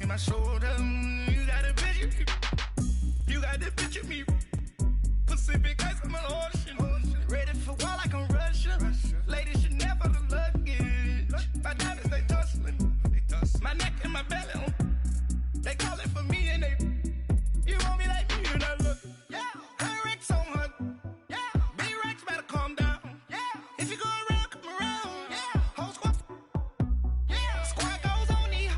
my shoulder. You got a picture me. You got the picture me. Pacific ice, I'm an ocean. Ready for war like I'm Russian. Ladies should never look luggage. My diamonds, they tussling. My neck and my belly. They calling for me and they. You want me like me and I look. Yeah. Her Rex on her. Yeah. Big Rex better calm down. Yeah. If you go around, come around. Yeah. Whole squad. Yeah. Squad goes on me.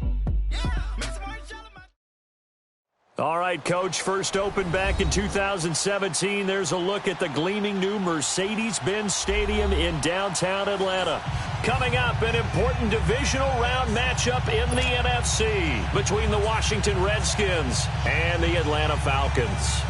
Yeah. Make some more shell in my. All right, Coach, first opened back in 2017. There's a look at the gleaming new Mercedes-Benz Stadium in downtown Atlanta. Coming up, an important divisional round matchup in the NFC between the Washington Redskins and the Atlanta Falcons.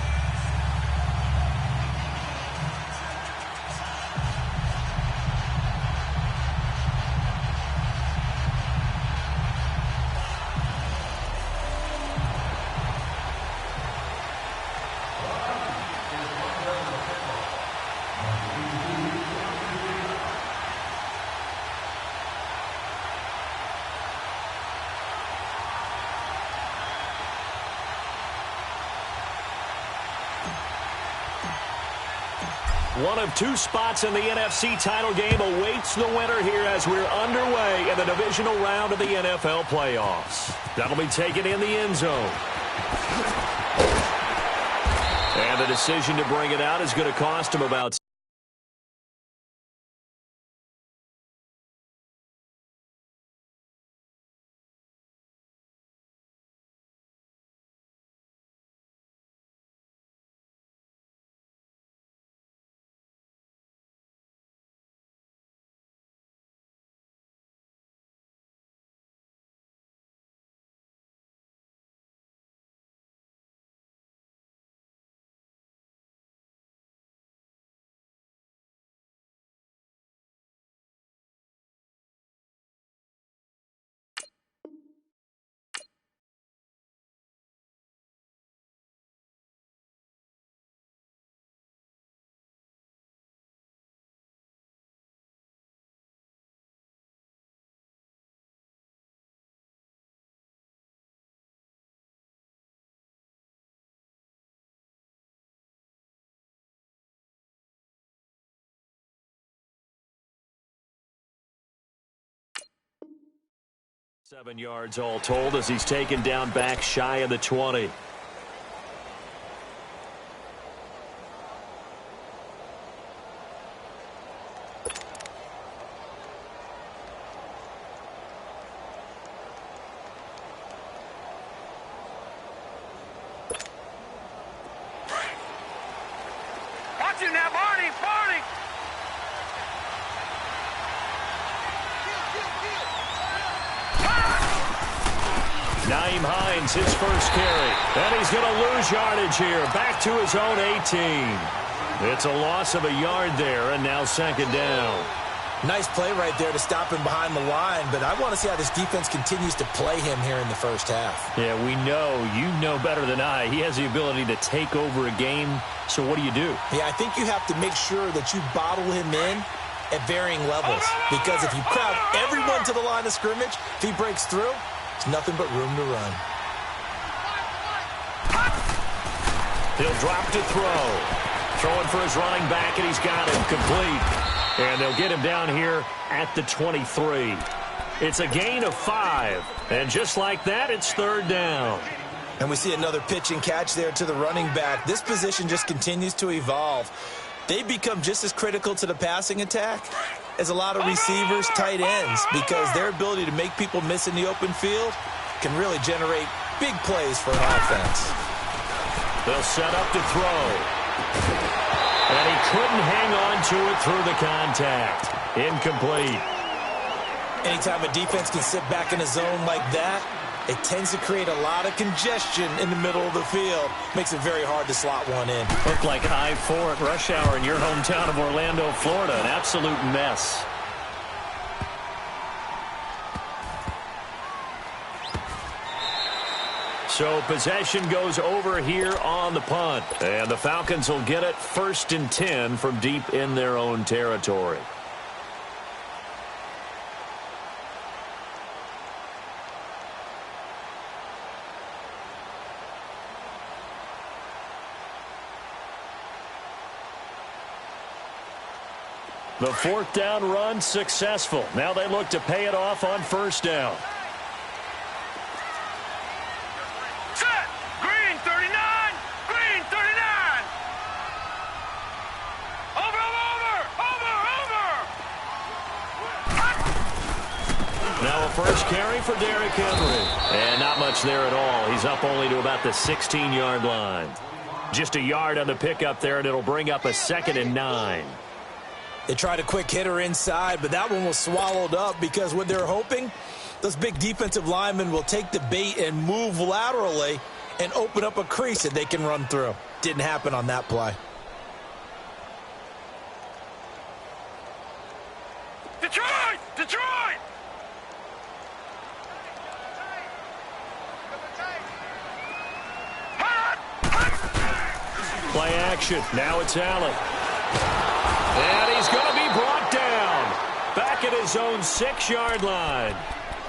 One of two spots in the NFC title game awaits the winner here as we're underway in the divisional round of the NFL playoffs. That'll be taken in the end zone. And the decision to bring it out is going to cost him about $7 yards all told as he's taken down back shy of the 20. Watch him now, Barney! Nyheim Hines, his first carry. And he's going to lose yardage here. Back to his own 18. It's a loss of a yard there, and now second down. Nice play right there to stop him behind the line, but I want to see how this defense continues to play him here in the first half. Yeah, we know. You know better than I. He has the ability to take over a game, so what do you do? Yeah, I think you have to make sure that you bottle him in at varying levels, because if you crowd everyone to the line of scrimmage, if he breaks through, there's nothing but room to run. He'll drop to throw. Throwing for his running back, and he's got him complete. And they'll get him down here at the 23. It's a gain of 5. And just like that, it's third down. And we see another pitch and catch there to the running back. This position just continues to evolve. They become just as critical to the passing attack as a lot of receivers, tight ends, because their ability to make people miss in the open field can really generate big plays for an offense. They'll set up to throw. And he couldn't hang on to it through the contact. Incomplete. Anytime a defense can sit back in a zone like that, it tends to create a lot of congestion in the middle of the field. Makes it very hard to slot one in. Looked like I-4 at rush hour in your hometown of Orlando, Florida. An absolute mess. So possession goes over here on the punt. And the Falcons will get it 1st and 10 from deep in their own territory. The 4th down run successful. Now they look to pay it off on 1st down. Set! Green 39! Green 39! Over! Now a first carry for Derrick Henry. And not much there at all. He's up only to about the 16-yard line. Just a yard on the pickup there, and it'll bring up a 2nd and 9. They tried a quick hitter inside, but that one was swallowed up because what they're hoping, those big defensive linemen will take the bait and move laterally and open up a crease that they can run through. Didn't happen on that play. Detroit! Detroit! Play action. Now it's Allen. And he's going to be brought down. Back at his own 6-yard line.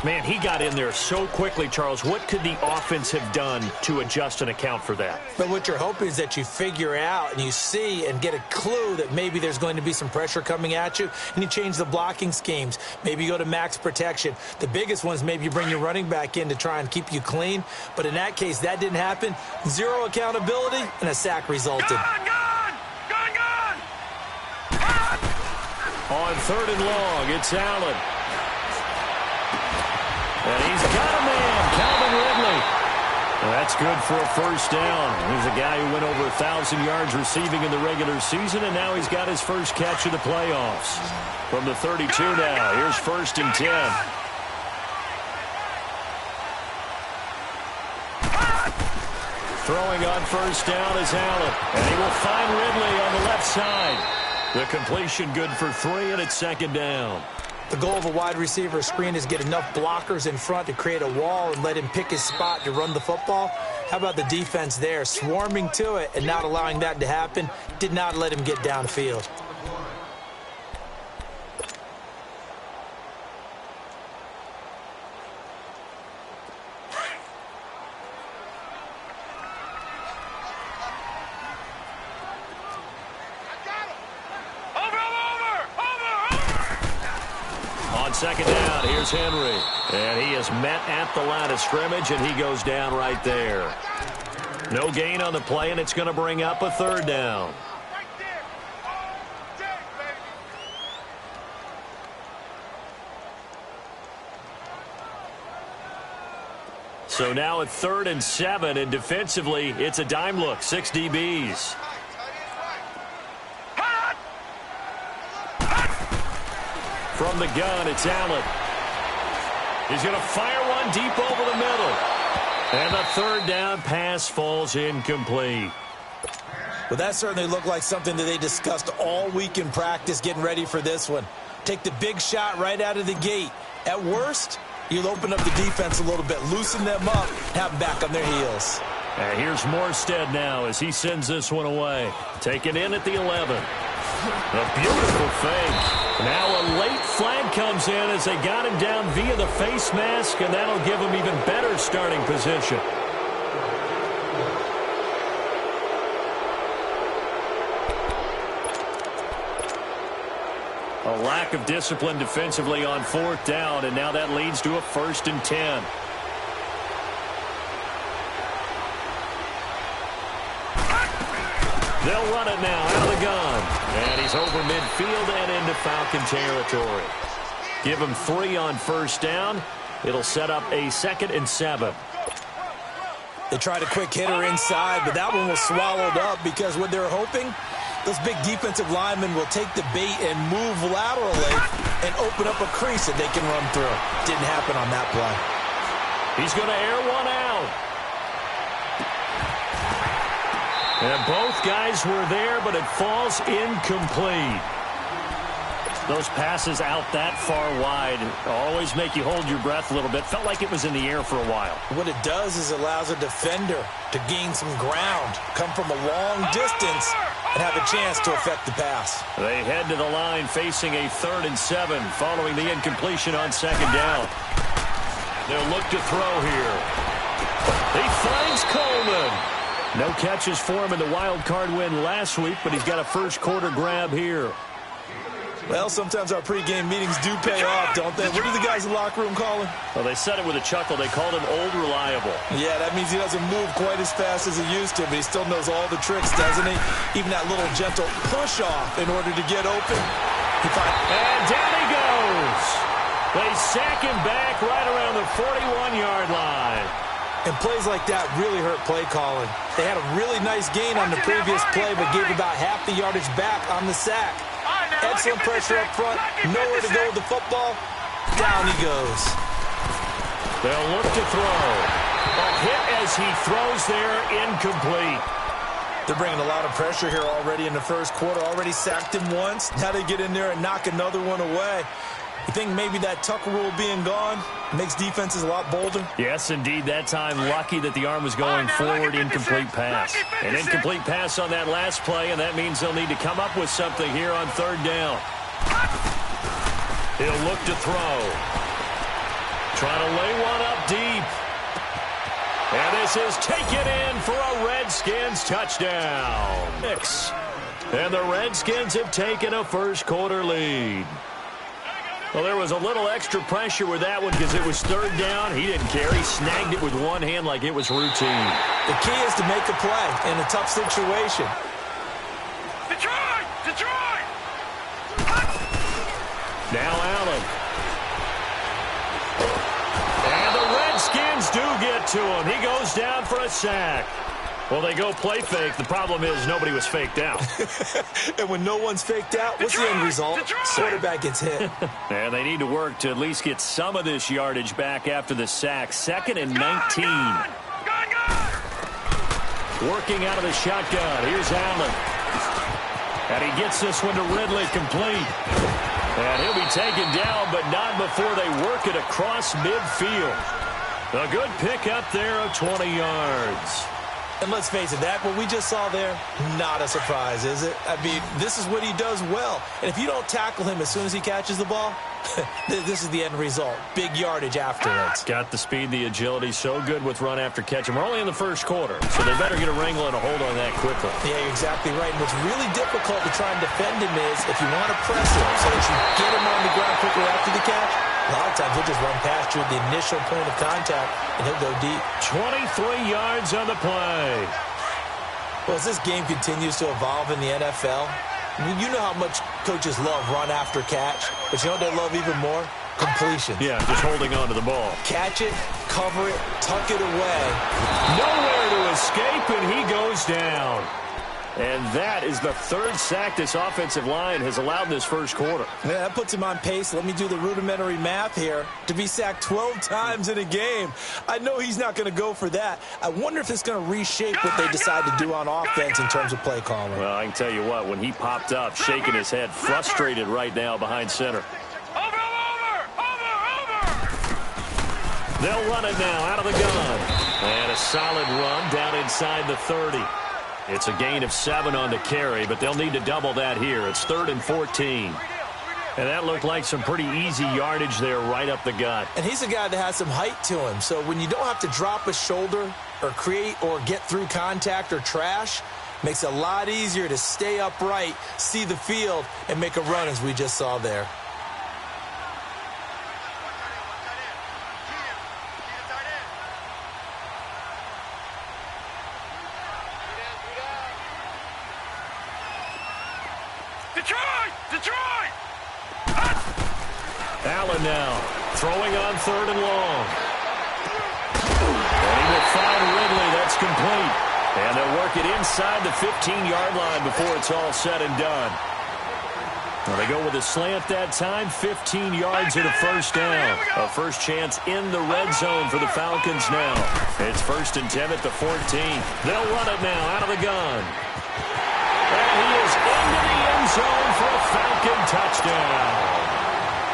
Man, he got in there so quickly, Charles. What could the offense have done to adjust and account for that? But what you're hoping is that you figure out and you see and get a clue that maybe there's going to be some pressure coming at you, and you change the blocking schemes. Maybe you go to max protection. The biggest one is maybe you bring your running back in to try and keep you clean. But in that case, that didn't happen. 0 accountability, and a sack resulted. Gone! On 3rd and long, it's Allen. And he's got a man, Calvin Ridley. Well, that's good for a 1st down. He's a guy who went over 1,000 yards receiving in the regular season, and now he's got his first catch of the playoffs. From the 32 now, here's 1st and 10. Throwing on 1st down is Allen, and he will find Ridley on the left side. The completion good for 3, and it's 2nd down. The goal of a wide receiver screen is get enough blockers in front to create a wall and let him pick his spot to run the football. How about the defense there, swarming to it and not allowing that to happen? Did not let him get downfield. On 2nd down, here's Henry. And he is met at the line of scrimmage, and he goes down right there. No gain on the play, and it's going to bring up a 3rd down. So now at 3rd and 7, and defensively, it's a dime look, 6 DBs. From the gun, it's Allen. He's going to fire one deep over the middle. And the 3rd down pass falls incomplete. Well, that certainly looked like something that they discussed all week in practice getting ready for this one. Take the big shot right out of the gate. At worst, you'll open up the defense a little bit, loosen them up, have them back on their heels. And here's Morstead now as he sends this one away. Taken in at the 11. A beautiful fake. Now a late flag comes in as they got him down via the face mask, and that'll give him even better starting position. A lack of discipline defensively on 4th down, and now that leads to a 1st and 10. They'll run it now out of the gun. And he's over midfield and into Falcon territory. Give him 3 on 1st down. It'll set up a 2nd and 7. They tried a quick hitter inside, but that one was swallowed up because what they're hoping, those big defensive linemen will take the bait and move laterally and open up a crease that they can run through. Didn't happen on that play. He's going to air one out. And both guys were there, but it falls incomplete. Those passes out that far wide always make you hold your breath a little bit. Felt like it was in the air for a while. What it does is allows a defender to gain some ground, come from a long distance, and have a chance to affect the pass. They head to the line facing a 3rd and 7 following the incompletion on 2nd down. They'll look to throw here. He finds Coleman. No catches for him in the wild card win last week, but he's got a first quarter grab here. Well, sometimes our pregame meetings do pay off, don't they? What do the guys in the locker room call him? Well, they said it with a chuckle. They called him Old Reliable. Yeah, that means he doesn't move quite as fast as he used to, but he still knows all the tricks, doesn't he? Even that little gentle push-off in order to get open. And down he goes. They sack him back right around the 41-yard line. And plays like that really hurt play calling. They had a really nice gain on the previous play, but gave about half the yardage back on the sack. Excellent pressure up front. Nowhere to go with the football. Down he goes. They'll look to throw. A hit as he throws there, incomplete. They're bringing a lot of pressure here already in the first quarter. Already sacked him once. Now they get in there and knock another one away. You think maybe that Tucker rule being gone makes defenses a lot bolder? Yes, indeed. That time, lucky that the arm was going forward. Incomplete pass. An incomplete pass on that last play, and that means they'll need to come up with something here on third down. He'll look to throw. Trying to lay one up deep. And this is taken in for a Redskins touchdown. And the Redskins have taken a first quarter lead. Well, there was a little extra pressure with that one because it was third down. He didn't care. He snagged it with one hand like it was routine. The key is to make a play in a tough situation. Detroit! Detroit! Now Allen. And the Redskins do get to him. He goes down for a sack. Well, they go play fake. The problem is nobody was faked out. And when no one's faked out, what's the end result? Quarterback gets hit. And they need to work to at least get some of this yardage back after the sack. 2nd and 19. Working out of the shotgun. Here's Allen. And he gets this one to Ridley complete. And he'll be taken down, but not before they work it across midfield. A good pickup there of 20 yards. And let's face it, that what we just saw there, not a surprise, is it? I mean, this is what he does well. And if you don't tackle him as soon as he catches the ball, this is the end result. Big yardage afterwards. Got the speed, the agility, so good with run after catch. And we're only in the first quarter, so they better get a wrangle and a hold on that quickly. Yeah, you're exactly right. And what's really difficult to try and defend him is if you want to press him so that you get him on the ground quickly after the catch, a lot of times he'll just run past you at the initial point of contact, and he'll go deep. 23 yards on the play. Well, as this game continues to evolve in the NFL, you know how much coaches love run after catch, but you know what they love even more? Completion. Yeah, just holding on to the ball. Catch it, cover it, tuck it away. Nowhere to escape, and he goes down. And that is the third sack this offensive line has allowed in this first quarter. Yeah, that puts him on pace. Let me do the rudimentary math here. To be sacked 12 times in a game. I know he's not going to go for that. I wonder if it's going to reshape what they decide to do on offense in terms of play calling. Well, I can tell you what, when he popped up, shaking his head, frustrated right now behind center. Over! They'll run it now out of the gun. And a solid run down inside the 30. It's a gain of 7 on the carry, but they'll need to double that here. It's 3rd and 14. And that looked like some pretty easy yardage there right up the gut. And he's a guy that has some height to him. So when you don't have to drop a shoulder or create or get through contact or trash, makes it a lot easier to stay upright, see the field, and make a run as we just saw there. Detroit! Allen now throwing on 3rd and long. And he will find Ridley. That's complete. And they'll work it inside the 15-yard line before it's all said and done. Well, they go with a slant that time, 15 yards and a first down. A first chance in the red zone for the Falcons now. It's 1st and 10 at the 14. They'll run it now out of the gun. And he is into the end zone for a Falcon touchdown.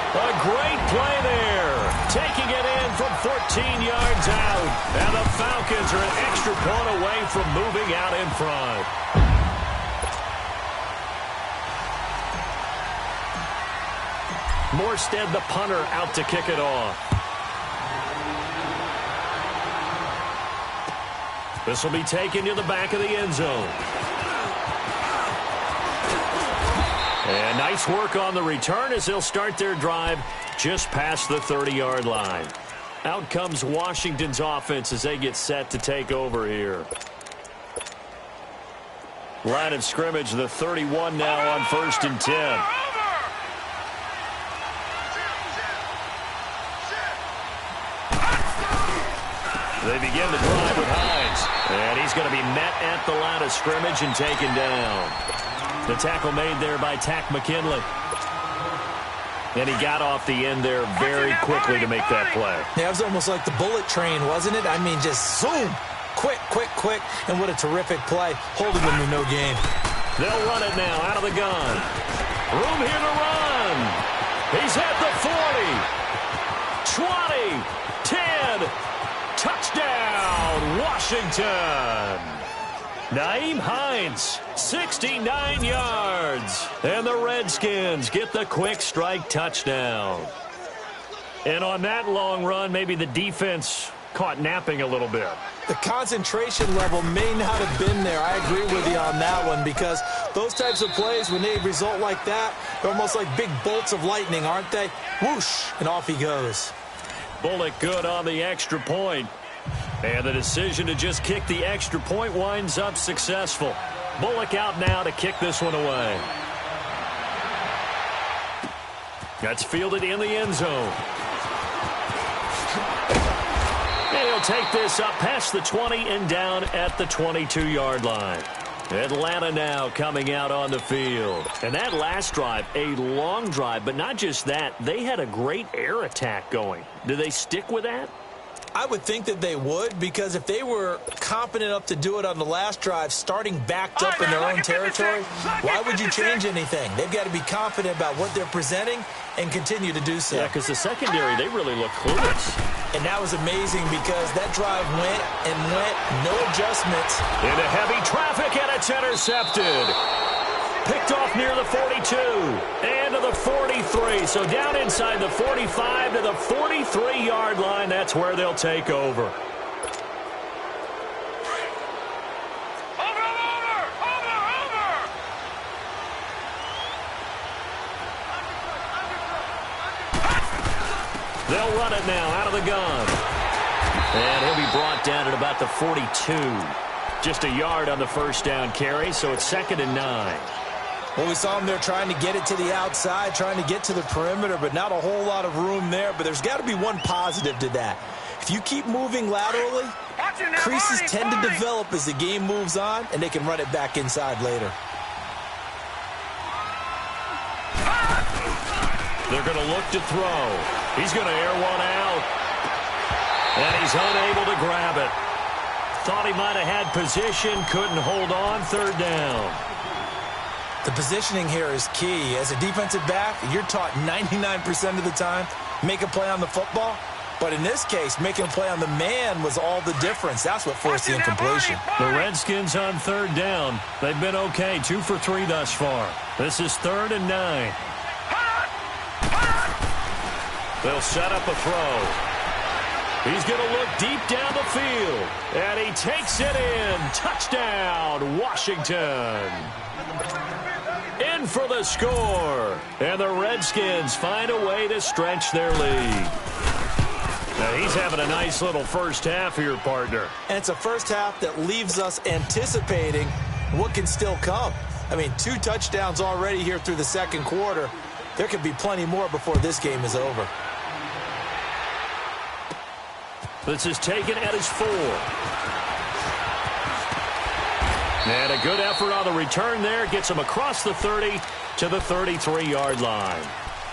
A great play there. Taking it in from 14 yards out. And the Falcons are an extra point away from moving out in front. Morstead, the punter, out to kick it off. This will be taken to the back of the end zone. And nice work on the return as they'll start their drive just past the 30-yard line. Out comes Washington's offense as they get set to take over here. Line of scrimmage, the 31 now on 1st and 10. They begin the drive with Hines. And he's going to be met at the line of scrimmage and taken down. The tackle made there by Tack McKinley. And he got off the end there very quickly to make that play. Yeah, it was almost like the bullet train, wasn't it? I mean, just zoom. Quick, quick, quick. And what a terrific play, holding them to no gain. They'll run it now out of the gun. Room here to run. He's at the 40. 20. 10. Touchdown, Washington. Nyheim Hines, 69 yards. And the Redskins get the quick strike touchdown. And on that long run, maybe the defense caught napping a little bit. The concentration level may not have been there. I agree with you on that one, because those types of plays, when they result like that, they're almost like big bolts of lightning, aren't they? Whoosh, and off he goes. Bullock good on the extra point. And the decision to just kick the extra point winds up successful. Bullock out now to kick this one away. That's fielded in the end zone. And he'll take this up past the 20 and down at the 22-yard line. Atlanta now coming out on the field. And that last drive, a long drive, but not just that. They had a great air attack going. Do they stick with that? I would think that they would, because if they were confident enough to do it on the last drive, starting backed up in their own territory, why would you change anything? They've got to be confident about what they're presenting and continue to do so. Yeah, because the secondary, they really look clueless. And that was amazing, because that drive went and went, no adjustments. Into heavy traffic, and it's intercepted. Picked off near the 42 and to the 43. So down inside the 45 to the 43-yard line. That's where they'll take over. They'll run it now out of the gun. And he'll be brought down at about the 42. Just a yard on the first down carry, so it's 2nd and 9. Well, we saw him there trying to get it to the outside, trying to get to the perimeter, but not a whole lot of room there. But there's got to be one positive to that. If you keep moving laterally, creases tend to develop as the game moves on, and they can run it back inside later. They're going to look to throw. He's going to air one out. And he's unable to grab it. Thought he might have had position, couldn't hold on, 3rd down. The positioning here is key. As a defensive back, you're taught 99% of the time, make a play on the football. But in this case, making a play on the man was all the difference. That's what forced the incompletion. The Redskins on 3rd down. They've been okay, 2 for 3 thus far. This is 3rd and 9. They'll set up a throw. He's going to look deep down the field. And he takes it in. Touchdown, Washington. In for the score. And the Redskins find a way to stretch their lead. Now he's having a nice little first half here, partner. And it's a first half that leaves us anticipating what can still come. I mean, 2 touchdowns already here through the 2nd quarter. There could be plenty more before this game is over. This is taken at his 4. And a good effort on the return there. Gets him across the 30 to the 33-yard line.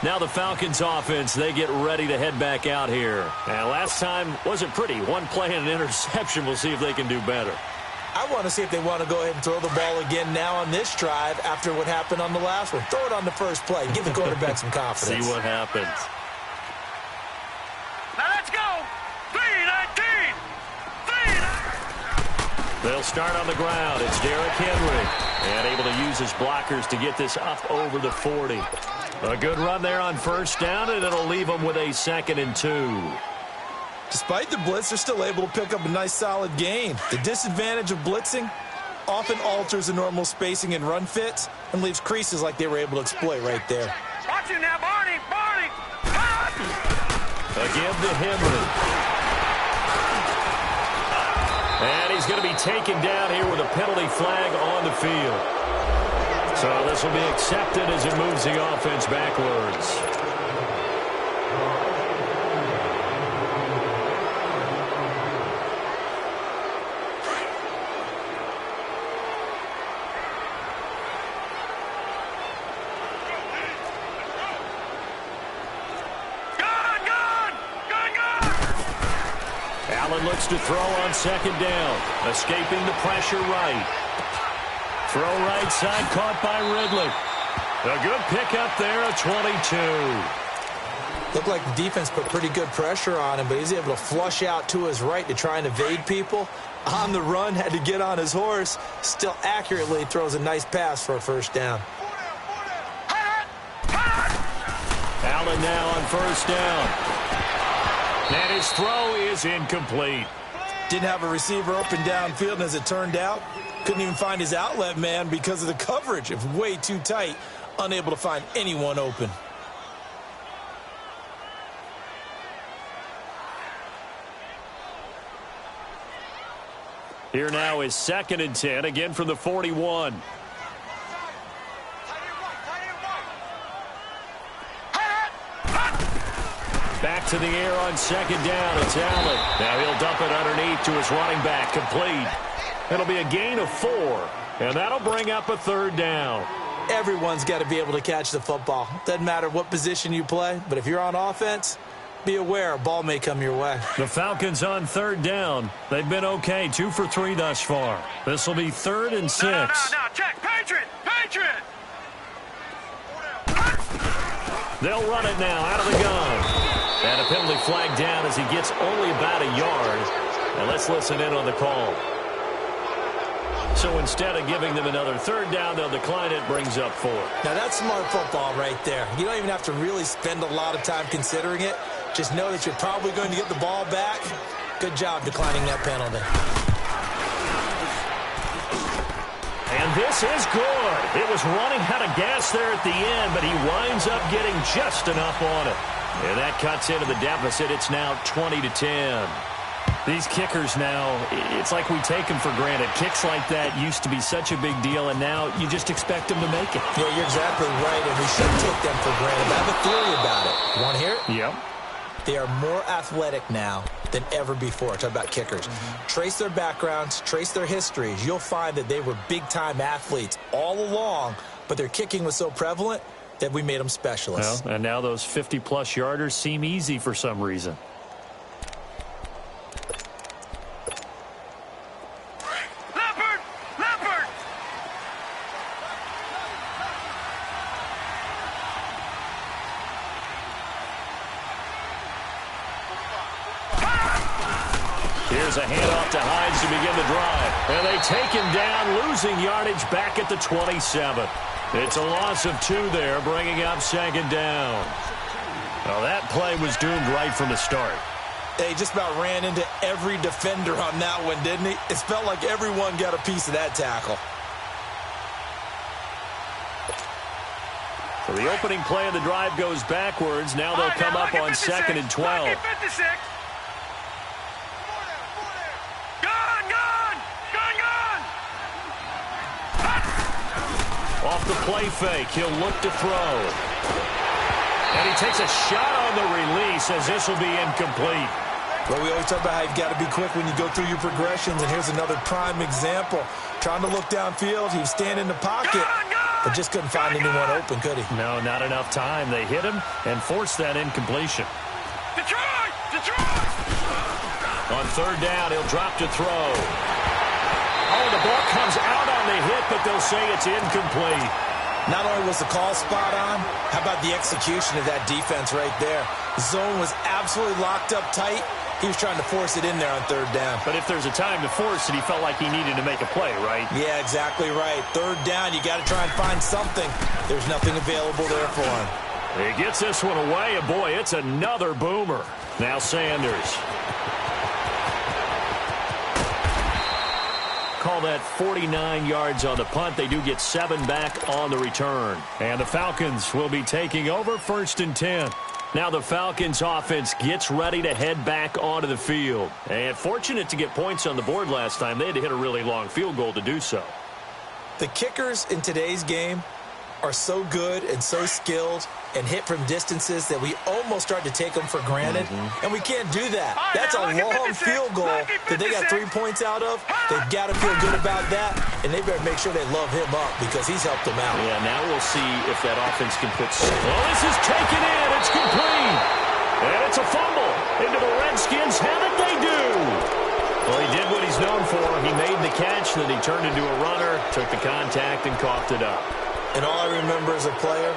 Now the Falcons offense, they get ready to head back out here. And last time wasn't pretty. 1 play and an interception. We'll see if they can do better. I want to see if they want to go ahead and throw the ball again now on this drive after what happened on the last one. Throw it on the first play. Give the quarterback some confidence. See what happens. Now let's go. 3-19. They'll start on the ground. It's Derrick Henry. And able to use his blockers to get this up over the 40. A good run there on first down, and it'll leave them with a 2nd and 2. Despite the blitz, they're still able to pick up a nice solid gain. The disadvantage of blitzing, often alters the normal spacing and run fits and leaves creases like they were able to exploit right there. Watch you now, Barney! Barney! Again to Henry. And he's going to be taken down here with a penalty flag on the field. So this will be accepted as it moves the offense backwards. Allen looks to throw on second down. Escaping the pressure right. Throw right side caught by Ridley. A good pickup there, a 22. Looked like the defense put pretty good pressure on him, but he's able to flush out to his right to try and evade people. On the run, had to get on his horse. Still accurately throws a nice pass for a first down. Allen now on first down. And his throw is incomplete. Didn't have a receiver open downfield, and as it turned out, couldn't even find his outlet man because of the coverage. It was way too tight, unable to find anyone open. Here now is 2nd and 10, again from the 41. Back to the air on second down. It's Allen. Now he'll dump it underneath to his running back. Complete. It'll be a gain of 4, and that'll bring up a third down. Everyone's got to be able to catch the football. Doesn't matter what position you play, but if you're on offense, be aware a ball may come your way. The Falcons on third down. They've been okay, 2 for 3 thus far. This will be 3rd and 6. No, check. Patriot! Patriot! They'll run it now out of the gun. And a penalty flag down as he gets only about a yard. And let's listen in on the call. So instead of giving them another third down, they'll decline it, brings up 4. Now that's smart football right there. You don't even have to really spend a lot of time considering it. Just know that you're probably going to get the ball back. Good job declining that penalty. And this is good. It was running out of gas there at the end, but he winds up getting just enough on it. And that cuts into the deficit. It's now 20-10. These kickers now, it's like we take them for granted. Kicks like that used to be such a big deal, and now you just expect them to make it. Yeah, you're exactly right, and we should take them for granted. But I have a theory about it. You want to hear it? Yep. They are more athletic now than ever before. Talk about kickers. Trace their backgrounds, trace their histories. You'll find that they were big-time athletes all along, but their kicking was so prevalent that we made them specialists. Well, and now those 50-plus yarders seem easy for some reason. Leopard! Here's a handoff to Hines to begin the drive. And they take him down, losing yardage back at the 27. It's a loss of 2 there, bringing up 2nd down. Well, that play was doomed right from the start. He just about ran into every defender on that one, didn't he? It felt like everyone got a piece of that tackle. So the opening play of the drive goes backwards. Now they'll come up on 2nd and 12. Off the play fake, he'll look to throw. And he takes a shot on the release as this will be incomplete. Well, we always talk about how you've got to be quick when you go through your progressions, and here's another prime example. Trying to look downfield, he was standing in the pocket, but just couldn't find anyone open, could he? No, not enough time. They hit him and forced that incompletion. Detroit! On 3rd down, he'll drop to throw. Oh, the ball comes out on the hit, but they'll say it's incomplete. Not only was the call spot on, how about the execution of that defense right there? Zone was absolutely locked up tight. He was trying to force it in there on 3rd down. But if there's a time to force it, he felt like he needed to make a play, right? Yeah, exactly right. 3rd down, you got to try and find something. There's nothing available there for him. He gets this one away, and boy, it's another boomer. Now Sanders. call that 49 yards on the punt. They do get 7 back on the return. And the Falcons will be taking over 1st and 10. Now the Falcons offense gets ready to head back onto the field. And fortunate to get points on the board last time. They had to hit a really long field goal to do so. The kickers in today's game are so good and so skilled and hit from distances that we almost start to take them for granted. And we can't do that. That's a long field goal that they got 3 points out of. They've got to feel good about that, and they better make sure they love him up because he's helped them out. Yeah, now we'll see if that offense can put... Oh, this is taken in. It's complete. And it's a fumble into the Redskins. How did they do? Well, he did what he's known for. He made the catch, then he turned into a runner, took the contact, and coughed it up. And all I remember as a player,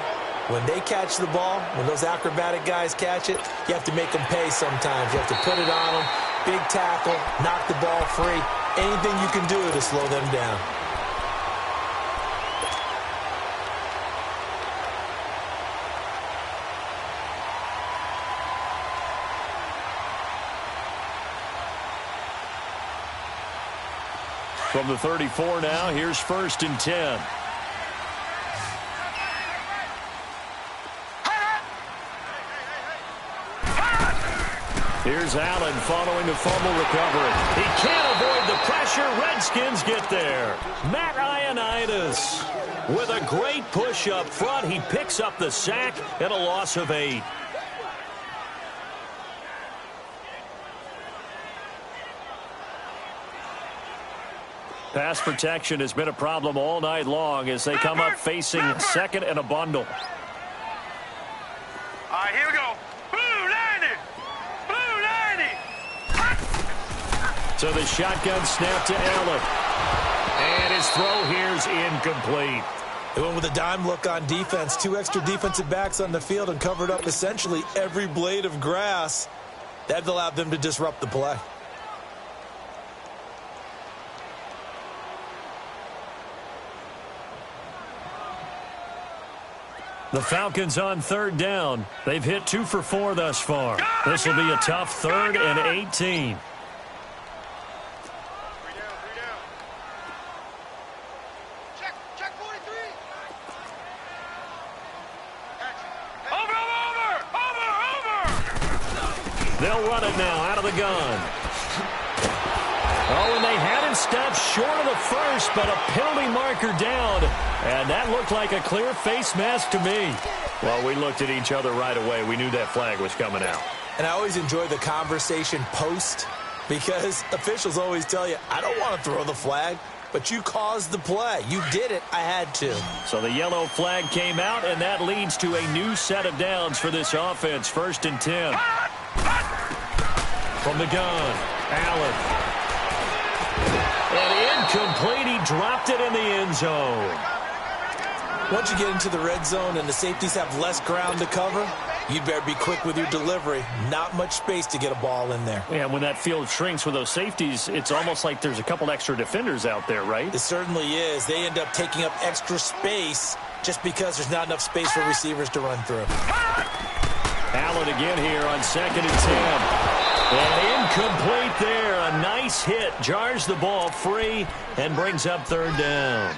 when they catch the ball, when those acrobatic guys catch it, you have to make them pay sometimes. You have to put it on them, big tackle, knock the ball free. Anything you can do to slow them down. From the 34 now, here's 1st and 10. Here's Allen following the fumble recovery. He can't avoid the pressure. Redskins get there. Matt Ioannidis with a great push up front. He picks up the sack and a loss of 8. Pass protection has been a problem all night long as they come up facing 2nd and a bundle. All right, here we go. So the shotgun snap to Allen. And his throw here's incomplete. They went with a dime look on defense. 2 extra defensive backs on the field and covered up essentially every blade of grass. That allowed them to disrupt the play. The Falcons on 3rd down. They've hit 2 for 4 thus far. This will be a tough 3rd and 18. They'll run it now out of the gun. Oh, and they had him stopped short of the first, but a penalty marker down. And that looked like a clear face mask to me. Well, we looked at each other right away. We knew that flag was coming out. And I always enjoy the conversation post because officials always tell you, I don't want to throw the flag, but you caused the play. You did it. I had to. So the yellow flag came out, and that leads to a new set of downs for this offense. 1st and 10. From the gun, Allen. And incomplete. He dropped it in the end zone. Once you get into the red zone and the safeties have less ground to cover, you better be quick with your delivery. Not much space to get a ball in there. Yeah, when that field shrinks with those safeties, it's almost like there's a couple extra defenders out there, right? It certainly is. They end up taking up extra space just because there's not enough space for receivers to run through. Allen again here on 2nd and 10. And incomplete there. A nice hit. Jars the ball free and brings up 3rd down.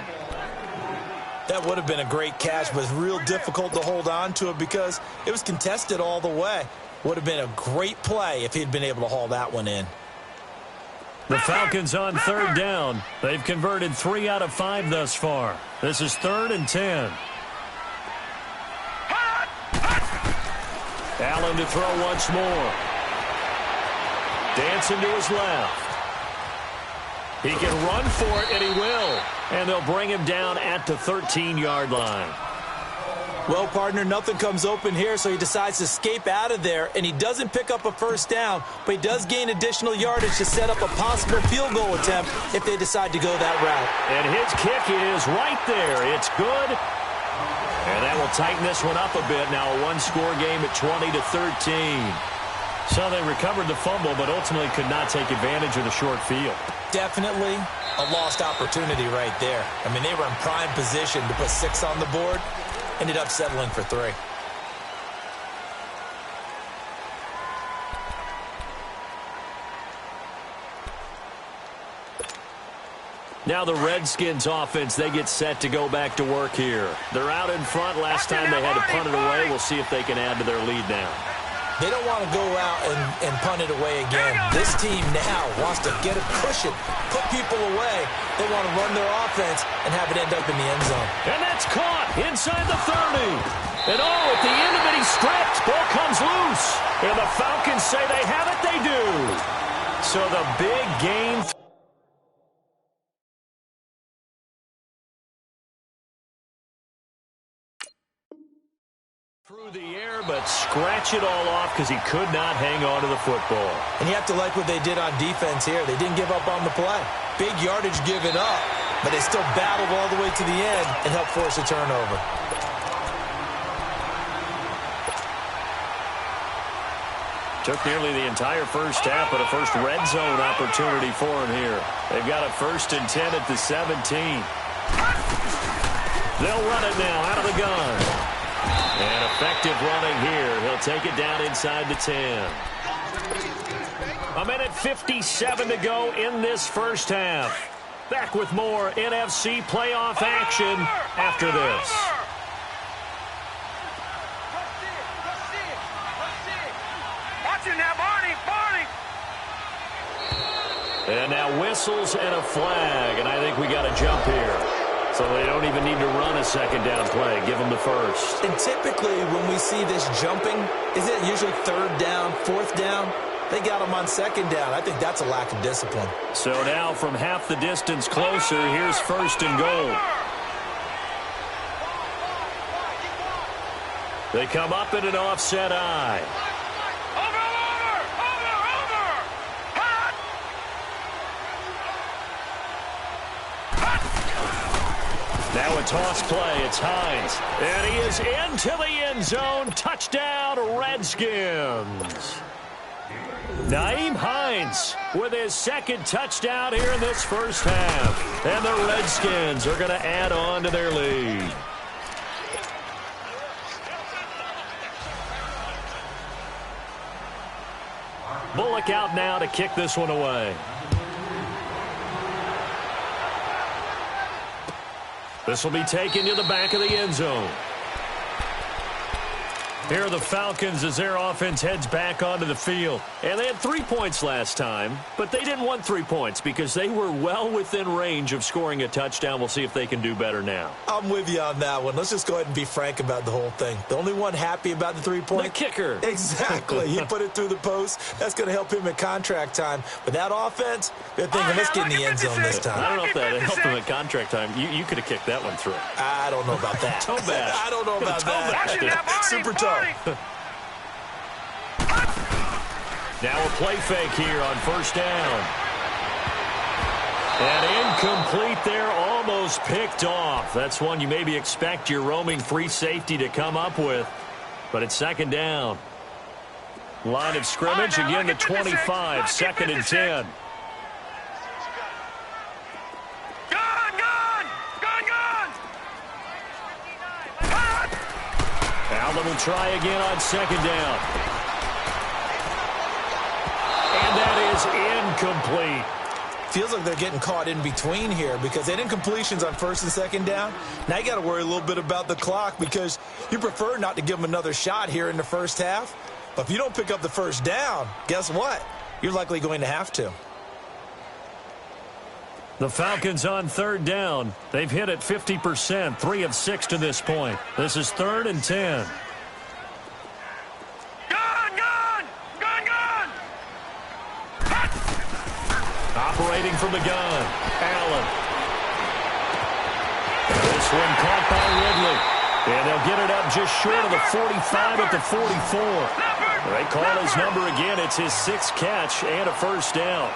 That would have been a great catch, but it's real difficult to hold on to it because it was contested all the way. Would have been a great play if he'd been able to haul that one in. The Falcons on 3rd down. They've converted 3 out of 5 thus far. This is 3rd and 10. Allen to throw once more. Dancing to his left. He can run for it, and he will. And they'll bring him down at the 13-yard line. Well, partner, nothing comes open here, so he decides to escape out of there, and he doesn't pick up a first down, but he does gain additional yardage to set up a possible field goal attempt if they decide to go that route. And his kick is right there. It's good. And that will tighten this one up a bit. Now a one-score game at 20-13. So they recovered the fumble, but ultimately could not take advantage of the short field. Definitely a lost opportunity right there. I mean, they were in prime position to put 6 on the board. Ended up settling for 3. Now the Redskins offense, they get set to go back to work here. They're out in front. Last time they had to punt it away. We'll see if they can add to their lead now. They don't want to go out and punt it away again. This team now wants to get a cushion, put people away. They want to run their offense and have it end up in the end zone. And that's caught inside the 30. And at the end of it, he's stripped. Ball comes loose. And the Falcons say they have it. They do. So the big game. Through the air, but scratch it all off because he could not hang on to the football. And you have to like what they did on defense here. They didn't give up on the play. Big yardage given up, but they still battled all the way to the end and helped force a turnover. Took nearly the entire first half, but a first red zone opportunity for him here. They've got a 1st and 10 at the 17. They'll run it now out of the gun. And effective running here. He'll take it down inside the 10. 1:57 to go in this first half. Back with more NFC playoff action after this. And now whistles and a flag, and I think we got a jump here. So they don't even need to run a second down play. Give them the first. And typically when we see this jumping, is it usually 3rd down, 4th down? They got them on 2nd down. I think that's a lack of discipline. So now from half the distance closer, here's 1st and goal. They come up in an offset eye. Now a toss play. It's Hines. And he is into the end zone. Touchdown, Redskins. Nyheim Hines with his 2nd touchdown here in this first half. And the Redskins are going to add on to their lead. Bullock out now to kick this one away. This will be taken to the back of the end zone. Here are the Falcons as their offense heads back onto the field. And they had 3 points last time, but they didn't want 3 points because they were well within range of scoring a touchdown. We'll see if they can do better now. I'm with you on that one. Let's just go ahead and be frank about the whole thing. The only one happy about the 3-point? The kicker. Exactly. He put it through the post. That's going to help him at contract time. But that offense, they're thinking, let's get in the end zone this time. I don't know if that helped him at contract time. You could have kicked that one through. I don't know about that. Toe bash. I don't know about that. Super tough. Now a play fake here on 1st down. And incomplete there, almost picked off. That's one you maybe expect your roaming free safety to come up with. But it's 2nd down. Line of scrimmage, again the 25, 2nd and 10. Allen will try again on 2nd down. And that is incomplete. Feels like they're getting caught in between here because they didn't completions on 1st and 2nd down. Now you got to worry a little bit about the clock because you prefer not to give them another shot here in the first half. But if you don't pick up the 1st down, guess what? You're likely going to have to. The Falcons on 3rd down. They've hit it 50%, 3 of 6 to this point. This is 3rd and 10. Operating from the gun, Allen. This one caught by Ridley. And they'll get it up just short of the 45 at the 44. They call his number again. It's his 6th catch and a 1st down.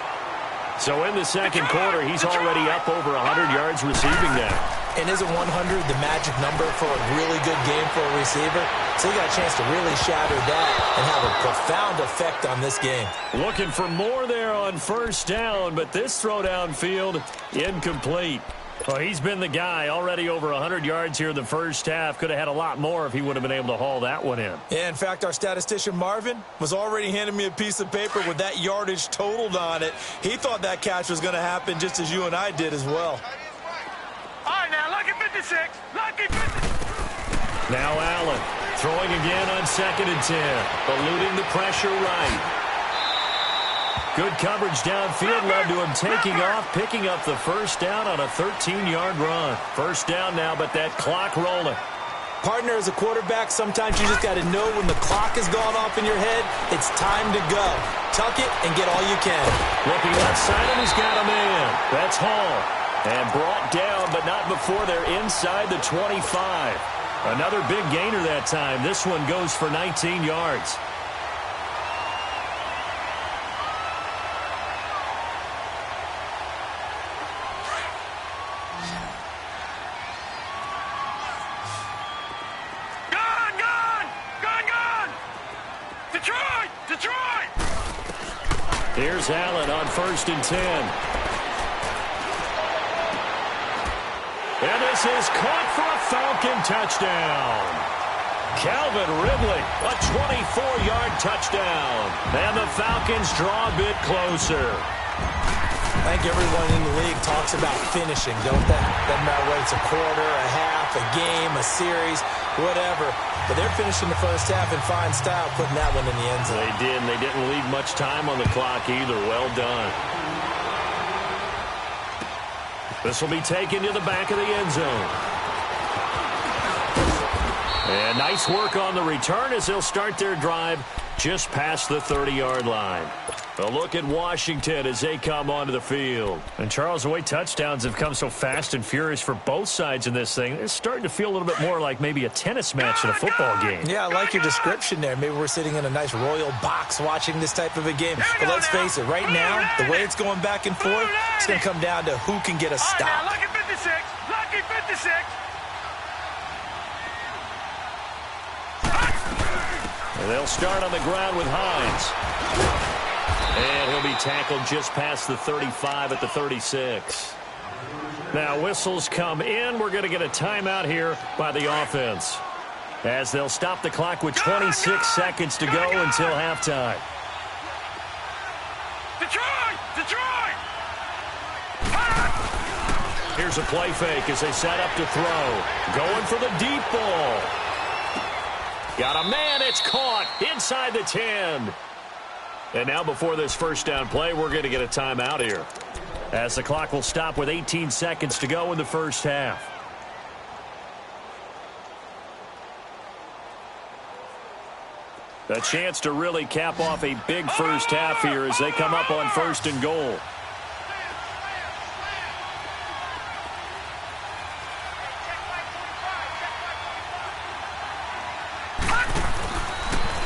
So in the 2nd quarter, he's already up over 100 yards receiving now. And isn't 100 the magic number for a really good game for a receiver? So he got a chance to really shatter that and have a profound effect on this game. Looking for more there on 1st down, but this throw downfield, incomplete. Well, he's been the guy. Already over 100 yards here in the first half. Could have had a lot more if he would have been able to haul that one in. Yeah, in fact, our statistician Marvin was already handing me a piece of paper with that yardage totaled on it. He thought that catch was going to happen just as you and I did as well. All right, now, lucky 56. Lucky 56. Now Allen throwing again on 2nd and 10. Eluding the pressure right. Good coverage downfield led to him taking off, picking up the first down on a 13-yard run. First down now, but that clock rolling. Partner, as a quarterback, sometimes you just got to know when the clock has gone off in your head, it's time to go. Tuck it and get all you can. Looking outside, and he's got a man. That's Hall. And brought down, but not before they're inside the 25. Another big gainer that time. This one goes for 19 yards. Here's Allen on 1st and 10. And this is caught for a Falcon touchdown. Calvin Ridley, a 24-yard touchdown. And the Falcons draw a bit closer. I think everyone in the league talks about finishing, don't they? Doesn't matter whether it's a quarter, a half, a game, a series, whatever. But they're finishing the first half in fine style, putting that one in the end zone. They did, and they didn't leave much time on the clock either. Well done. This will be taken to the back of the end zone. And nice work on the return as they'll start their drive just past the 30-yard line. A look at Washington as they come onto the field. And, Charles, the way touchdowns have come so fast and furious for both sides in this thing, it's starting to feel a little bit more like maybe a tennis match than a football game. Yeah, I like your description there. Maybe we're sitting in a nice royal box watching this type of a game. But let's face it, right now, the way it's going back and forth, it's going to come down to who can get a stop. All right, now, lucky 56. Lucky 56. And they'll start on the ground with Hines. And he'll be tackled just past the 35 at the 36. Now whistles come in. We're going to get a timeout here by the offense, as they'll stop the clock with 26 seconds to go until halftime. Detroit! Here's a play fake as they set up to throw. Going for the deep ball. Got a man. It's caught inside the 10. And now before this first down play, we're going to get a timeout here, as the clock will stop with 18 seconds to go in the first half. A chance to really cap off a big first half here as they come up on 1st and goal.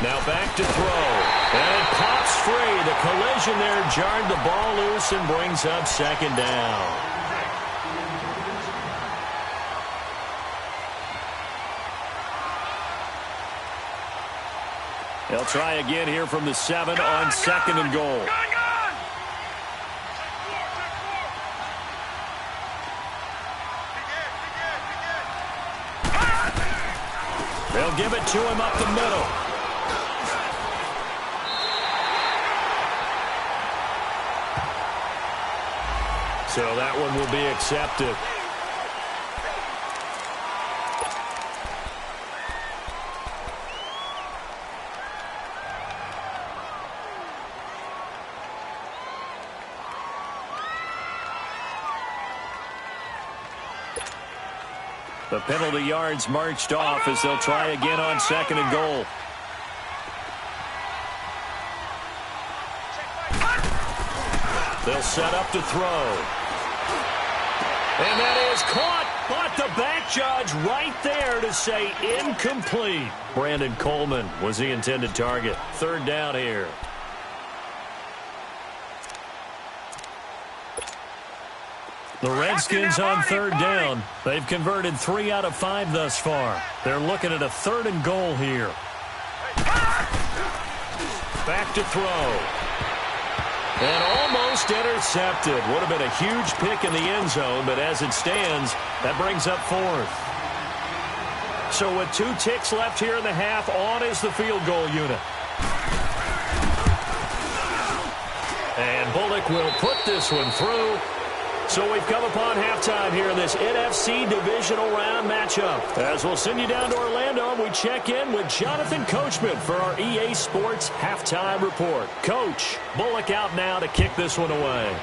Now back to throw. And it pops free. The collision there jarred the ball loose and brings up 2nd down. They'll try again here from the 7 on 2nd and goal. They'll give it to him up the middle. So that one will be accepted. The penalty yards marched off as they'll try again on 2nd and goal. They'll set up to throw. And that is caught, but the back judge right there to say incomplete. Brandon Coleman was the intended target. 3rd down here. The Redskins on 3rd down. They've converted 3 out of 5 thus far. They're looking at a 3rd and goal here. Back to throw. And almost almost intercepted. Would have been a huge pick in the end zone, but as it stands, that brings up 4th. So with 2 ticks left here in the half, on is the field goal unit. And Bullock will put this one through. So we've come upon halftime here in this NFC divisional round matchup. As we'll send you down to Orlando, and we check in with Jonathan Coachman for our EA Sports halftime report. Coach, Bullock out now to kick this one away.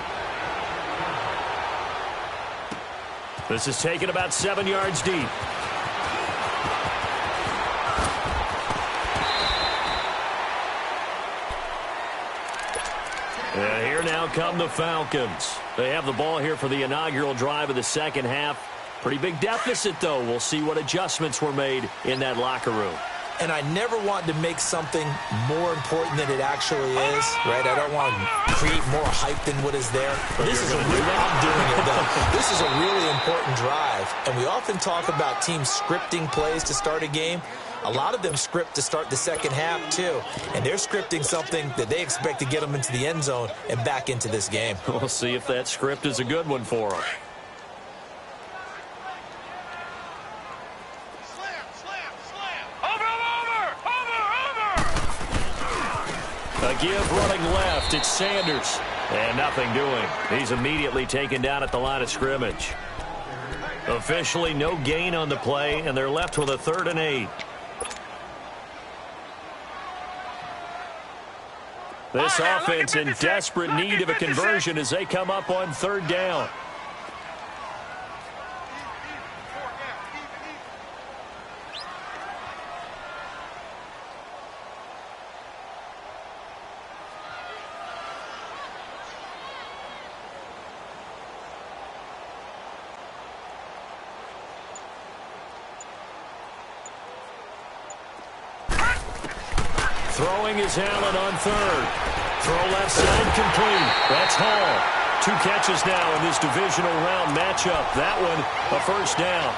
This is taken about 7 yards deep. And here now come the Falcons. They have the ball here for the inaugural drive of the second half. Pretty big deficit, though. We'll see what adjustments were made in that locker room. And I never want to make something more important than it actually is, right? I don't want to create more hype than what is there. This is I'm doing it, though. This is a really important drive. And we often talk about teams scripting plays to start a game. A lot of them script to start the second half, too. And they're scripting something that they expect to get them into the end zone and back into this game. We'll see if that script is a good one for them. A give running left. It's Sanders. And nothing doing. He's immediately taken down at the line of scrimmage. Officially no gain on the play, and they're left with a 3rd and 8. This offense in desperate need of a conversion as they come up on 3rd down. Throwing is Allen on 3rd. Throw left side complete. That's Hall. 2 catches now in this divisional round matchup. That one, a 1st down.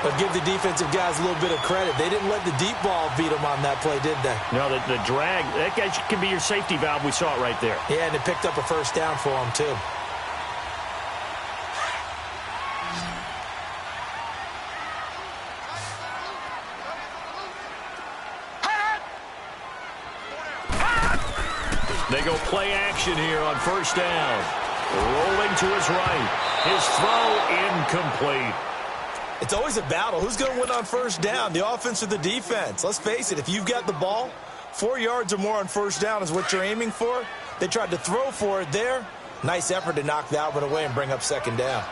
But give the defensive guys a little bit of credit. They didn't let the deep ball beat them on that play, did they? No, the drag, that guy can be your safety valve. We saw it right there. Yeah, and it picked up a 1st down for them, too. They go play action here on 1st down. Rolling to his right. His throw incomplete. It's always a battle. Who's going to win on 1st down, the offense or the defense? Let's face it, if you've got the ball, 4 yards or more on 1st down is what you're aiming for. They tried to throw for it there. Nice effort to knock that one away and bring up 2nd down.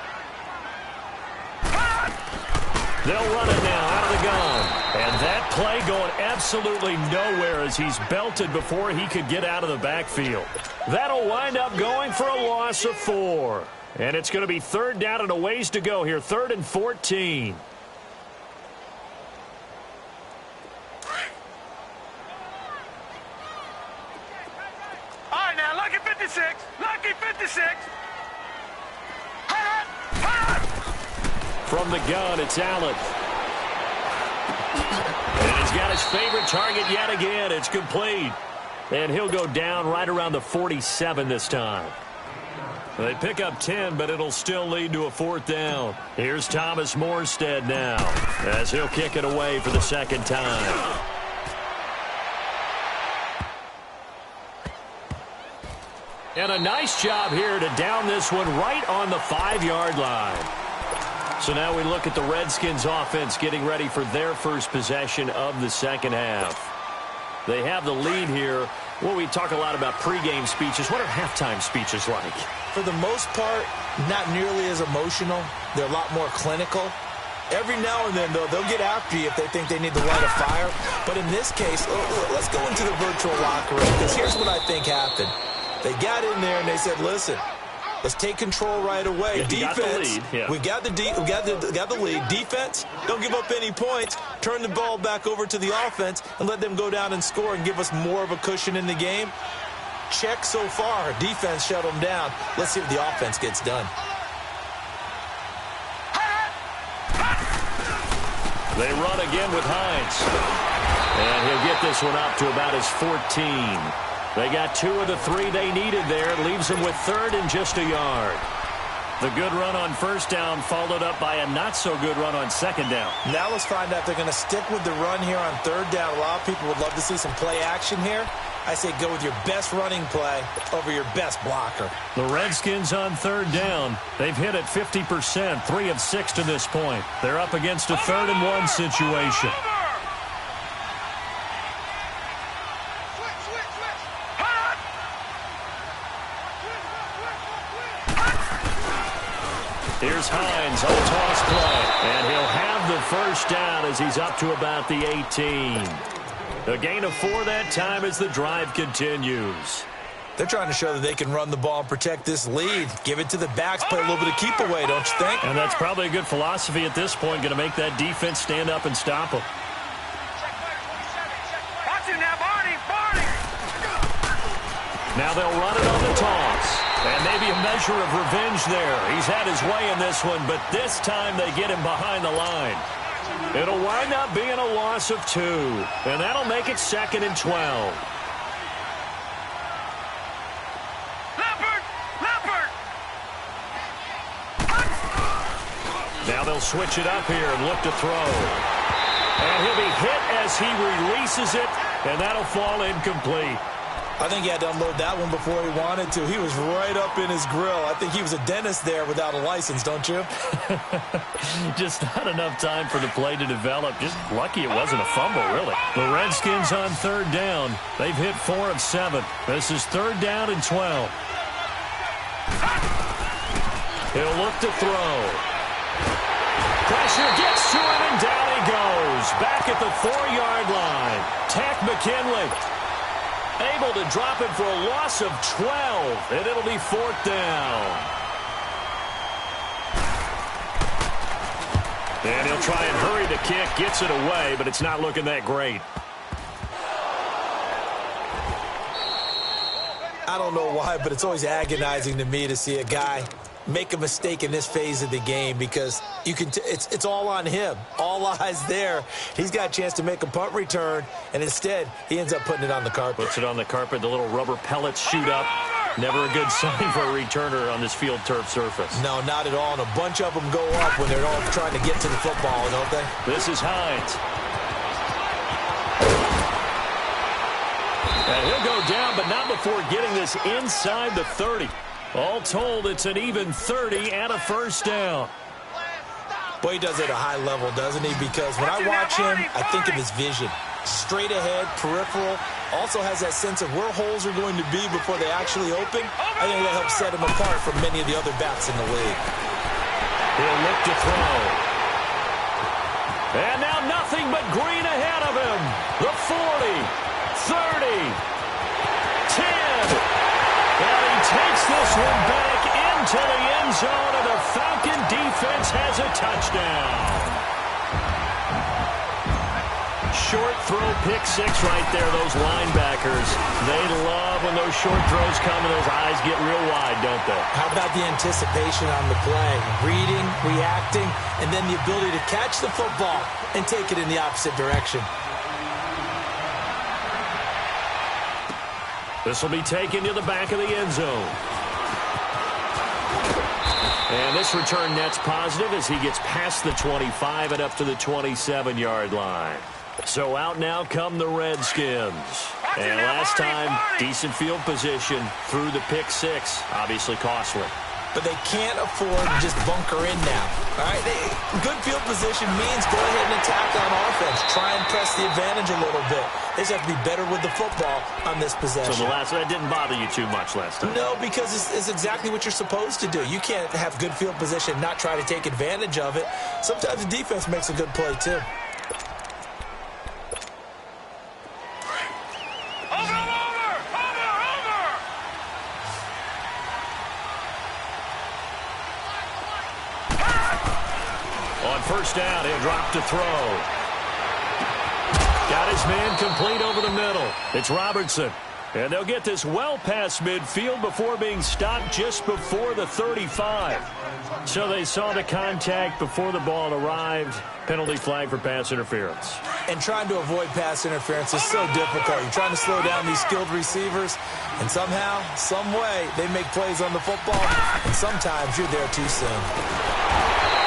They'll run it now out of the gun. And that play going absolutely nowhere as he's belted before he could get out of the backfield. That'll wind up going for a loss of 4. And it's going to be 3rd down and a ways to go here. 3rd and 14. All right, now, lucky 56. Lucky 56. From the gun, it's Allen. And he's got his favorite target yet again. It's complete. And he'll go down right around the 47 this time. They pick up 10, but it'll still lead to a 4th down. Here's Thomas Morstead now as he'll kick it away for the 2nd time. And a nice job here to down this one right on the 5-yard line. So now we look at the Redskins offense getting ready for their first possession of the second half. They have the lead here. Well, we talk a lot about pregame speeches. What are halftime speeches like? For the most part, not nearly as emotional. They're a lot more clinical. Every now and then, though, they'll get after you if they think they need to light a fire. But in this case, let's go into the virtual locker room, because here's what I think happened. They got in there and they said, listen, let's take control right away. Yeah, Defense, we got the lead. Defense, don't give up any points. Turn the ball back over to the offense and let them go down and score and give us more of a cushion in the game. Check so far. Defense shut them down. Let's see if the offense gets done. They run again with Hines. And he'll get this one up to about his 14. They got 2 of the 3 they needed there. Leaves them with 3rd and just a yard. The good run on first down followed up by a not-so-good run on second down. Now let's find out if they're going to stick with the run here on 3rd down. A lot of people would love to see some play action here. I say go with your best running play over your best blocker. The Redskins on 3rd down. They've hit it 50%, 3 of 6 to this point. They're up against a 3rd and 1 situation. Here's Hines on the toss play, and he'll have the first down as he's up to about the 18. A gain of 4 that time as the drive continues. They're trying to show that they can run the ball and protect this lead. Give it to the backs, play a little bit of keep away, don't you think? And that's probably a good philosophy at this point, going to make that defense stand up and stop them. Now they'll run it on the toss. And maybe a measure of revenge there. He's had his way in this one, but this time they get him behind the line. It'll wind up being a loss of 2, and that'll make it 2nd and 12. Now they'll switch it up here and look to throw. And he'll be hit as he releases it, and that'll fall incomplete. I think he had to unload that one before he wanted to. He was right up in his grill. I think he was a dentist there without a license, don't you? Just not enough time for the play to develop. Just lucky it wasn't a fumble, really. The Redskins on 3rd down. They've hit 4 of 7. This is 3rd down and 12. He'll look to throw. Pressure gets to him, and down he goes. Back at the 4-yard line. Tack McKinley able to drop him for a loss of 12, and it'll be 4th down. And he'll try and hurry the kick, gets it away, but it's not looking that great. I don't know why, but it's always agonizing to me to see a guy make a mistake in this phase of the game because you can it's all on him. All eyes there. He's got a chance to make a punt return, and instead he ends up putting it on the carpet. Puts it on the carpet. The little rubber pellets shoot up. Never a good sign for a returner on this field turf surface. No, not at all. And a bunch of them go up when they're all trying to get to the football, don't they? This is Hines. And he'll go down, but not before getting this inside the 30. All told, it's an even 30 and a first down. Boy, he does it at a high level, doesn't he? Because when I watch him, I think of his vision. Straight ahead, peripheral. Also has that sense of where holes are going to be before they actually open. I think that helps set him apart from many of the other backs in the league. He'll look to throw. And now nothing but green ahead of him. The 40, 30, 10. And he takes this one back into the end zone, and the Falcon defense has a touchdown. Short throw, pick 6 right there, those linebackers. They love when those short throws come and those eyes get real wide, don't they? How about the anticipation on the play? Reading, reacting, and then the ability to catch the football and take it in the opposite direction. This will be taken to the back of the end zone. And this return net's positive as he gets past the 25 and up to the 27-yard line. So out now come the Redskins. And last time, decent field position through the pick 6. Obviously costly. But they can't afford to just bunker in now. All right, good field position means go ahead and attack on offense. Try and press the advantage a little bit. They just have to be better with the football on this possession. So that didn't bother you too much last time? No, because it's exactly what you're supposed to do. You can't have good field position and not try to take advantage of it. Sometimes the defense makes a good play, too. First down, he'll drop to throw. Got his man complete over the middle. It's Robertson. And they'll get this well past midfield before being stopped just before the 35. So they saw the contact before the ball arrived. Penalty flag for pass interference. And trying to avoid pass interference is so difficult. You're trying to slow down these skilled receivers, and somehow, some way, they make plays on the football, and sometimes you're there too soon.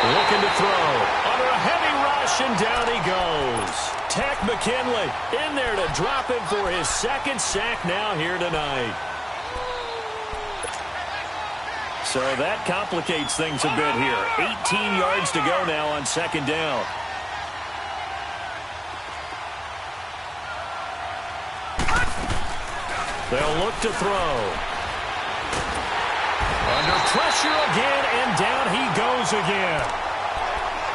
Looking to throw. Under a heavy rush, and down he goes. Tech McKinley in there to drop him for his second sack now here tonight. So that complicates things a bit here. 18 yards to go now on second down. They'll look to throw. Under pressure again, and down he goes again.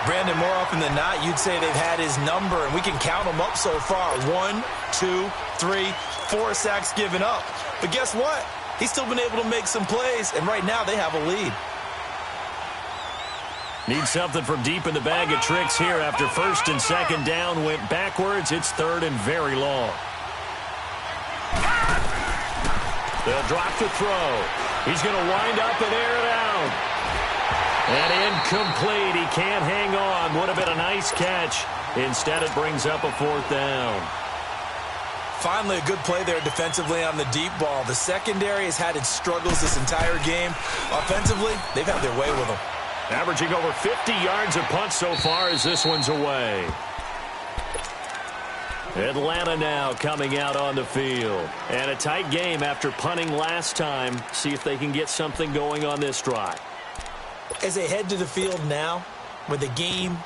Brandon, more often than not, you'd say they've had his number, and we can count them up so far. 1, 2, 3, 4 sacks given up. But guess what? He's still been able to make some plays, and right now they have a lead. Need something from deep in the bag of tricks here after first and second down went backwards. It's third and very long. They'll drop to throw. He's going to wind up and air it out. And incomplete. He can't hang on. Would have been a nice catch. Instead, it brings up a fourth down. Finally, a good play there defensively on the deep ball. The secondary has had its struggles this entire game. Offensively, they've had their way with them. Averaging over 50 yards a punt so far as this one's away. Atlanta now coming out on the field. And a tight game after punting last time. See if they can get something going on this drive. As they head to the field now, with the game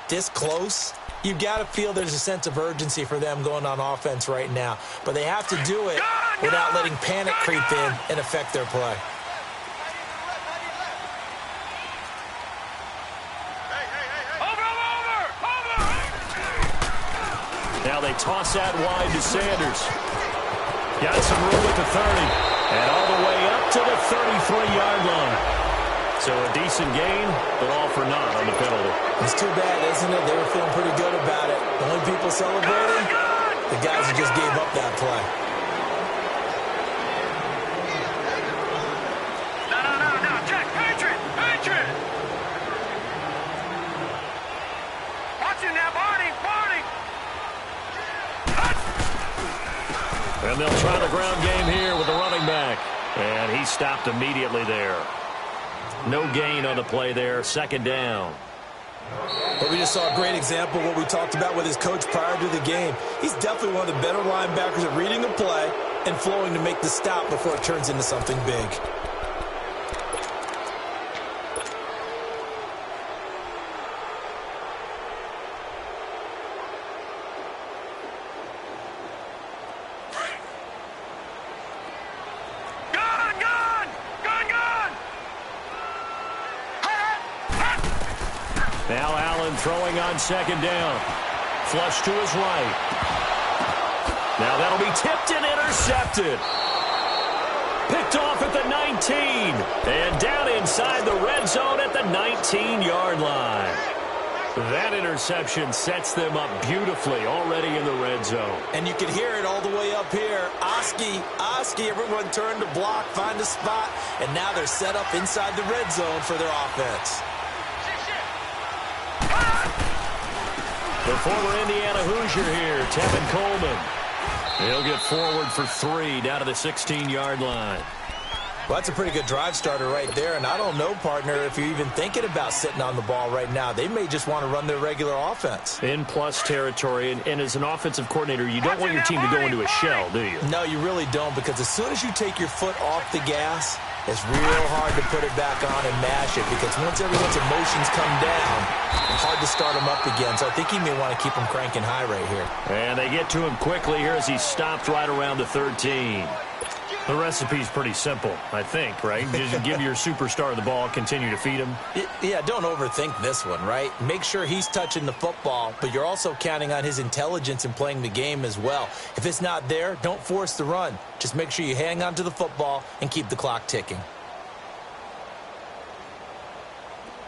this close, you've got to feel there's a sense of urgency for them going on offense right now. But they have to do it without letting panic creep in and affect their play. Now they toss that wide to Sanders. Got some room at the 30. And all the way up to the 33-yard line. So a decent gain, but all for naught on the penalty. It's too bad, isn't it? They were feeling pretty good about it. The only people celebrating, the guys who just gave up that play. No. Jack, Patriot. Watching now, Barney. And they'll try the ground game here with the running back. And he stopped immediately there. No gain on the play there. Second down. But we just saw a great example of what we talked about with his coach prior to the game. He's definitely one of the better linebackers at reading the play and flowing to make the stop before it turns into something big. Now Allen throwing on second down. Flush to his right. Now that'll be tipped and intercepted. Picked off at the 19. And down inside the red zone at the 19-yard line. That interception sets them up beautifully already in the red zone. And you can hear it all the way up here. Oski, everyone turned to block, find a spot, and now they're set up inside the red zone for their offense. The former Indiana Hoosier here, Tevin Coleman. He'll get forward for 3 down to the 16-yard line. Well, that's a pretty good drive starter right there, and I don't know, partner, if you're even thinking about sitting on the ball right now. They may just want to run their regular offense. In plus territory, and as an offensive coordinator, you don't want your team to go into a shell, do you? No, you really don't, because as soon as you take your foot off the gas, it's real hard to put it back on and mash it, because once everyone's emotions come down, it's hard to start them up again. So I think he may want to keep them cranking high right here. And they get to him quickly here as he stopped right around the 13. The recipe's pretty simple, I think, right? Just give your superstar the ball, continue to feed him. Yeah, don't overthink this one, right? Make sure he's touching the football, but you're also counting on his intelligence in playing the game as well. If it's not there, don't force the run. Just make sure you hang on to the football and keep the clock ticking.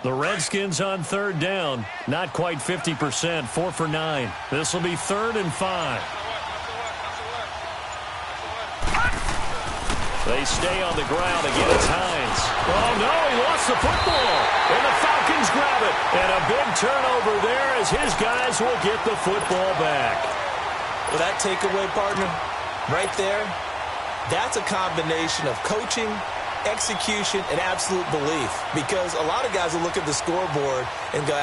The Redskins on third down. Not quite 50%, 4 for 9. This will be 3rd and 5. They stay on the ground. Again, it's Hines. Oh, no, he lost the football. And the Falcons grab it. And a big turnover there as his guys will get the football back. Well, that takeaway, partner, right there, that's a combination of coaching, execution, and absolute belief. Because a lot of guys will look at the scoreboard and go,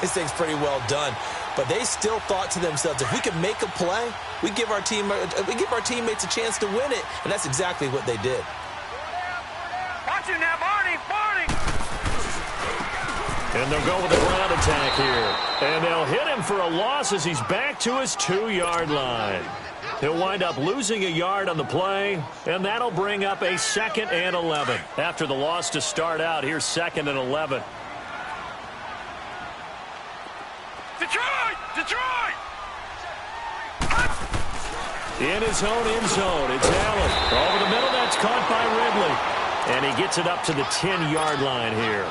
this thing's pretty well done. But they still thought to themselves, if we can make a play, we give our teammates a chance to win it. And that's exactly what they did. Watch him now, Barney! And they'll go with a ground attack here. And they'll hit him for a loss as he's back to his 2-yard line. He'll wind up losing a yard on the play, and that'll bring up a 2nd and 11. After the loss to start out, here's 2nd and 11. Detroit! In his own end zone, it's Allen. Over the middle, that's caught by Ridley. And he gets it up to the 10-yard line here.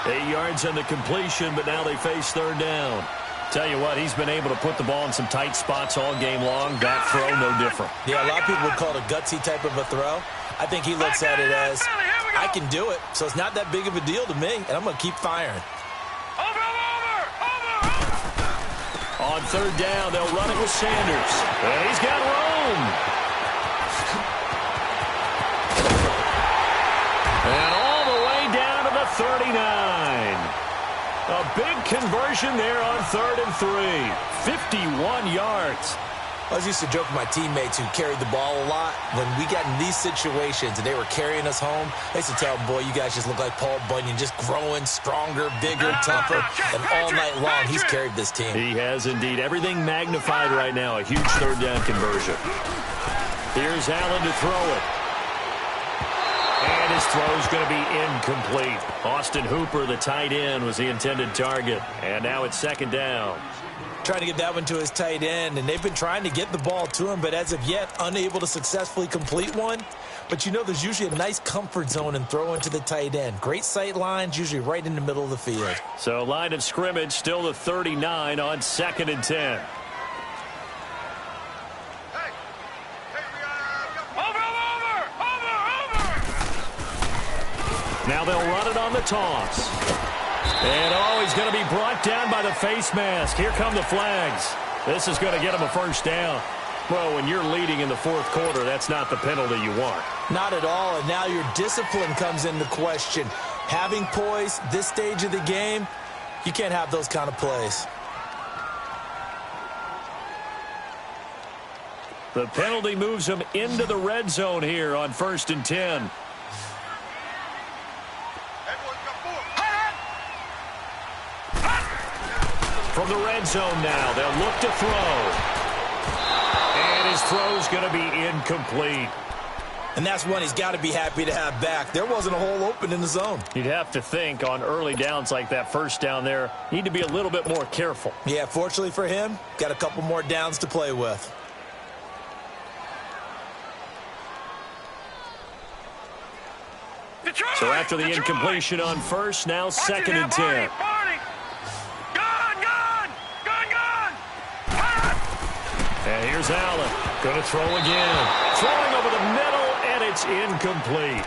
8 yards on the completion, but now they face 3rd down. Tell you what, he's been able to put the ball in some tight spots all game long. That throw, no different. Yeah, a lot of people would call it a gutsy type of a throw. I think he looks at it as, I can do it, so it's not that big of a deal to me, and I'm going to keep firing. Over! On 3rd down, they'll run it with Sanders. And he's got room. And all the way down to the 39. A big conversion there on 3rd and 3. 51 yards. I was used to joke with my teammates who carried the ball a lot. When we got in these situations and they were carrying us home, I used to tell them, boy, you guys just look like Paul Bunyan, just growing stronger, bigger, tougher. And all night long, he's carried this team. He has indeed. Everything magnified right now. A huge 3rd down conversion. Here's Allen to throw it. And his throw's going to be incomplete. Austin Hooper, the tight end, was the intended target. And now it's 2nd down. Trying to get that one to his tight end, and they've been trying to get the ball to him, but as of yet, unable to successfully complete one. But you know there's usually a nice comfort zone in throwing to the tight end. Great sight lines, usually right in the middle of the field. So line of scrimmage, still the 39 on 2nd and 10. Now they'll run it on the toss. And, he's going to be brought down by the face mask. Here come the flags. This is going to get him a 1st down. Well, when you're leading in the 4th quarter, that's not the penalty you want. Not at all, and now your discipline comes into question. Having poise this stage of the game, you can't have those kind of plays. The penalty moves him into the red zone here on 1st and 10. From the red zone now, they'll look to throw. And his throw's going to be incomplete. And that's one he's got to be happy to have back. There wasn't a hole open in the zone. You'd have to think on early downs like that 1st down there, need to be a little bit more careful. Yeah, fortunately for him, got a couple more downs to play with. So after the incompletion on 1st, now 2nd and 10. And here's Allen. Going to throw again. Throwing over the middle, and it's incomplete.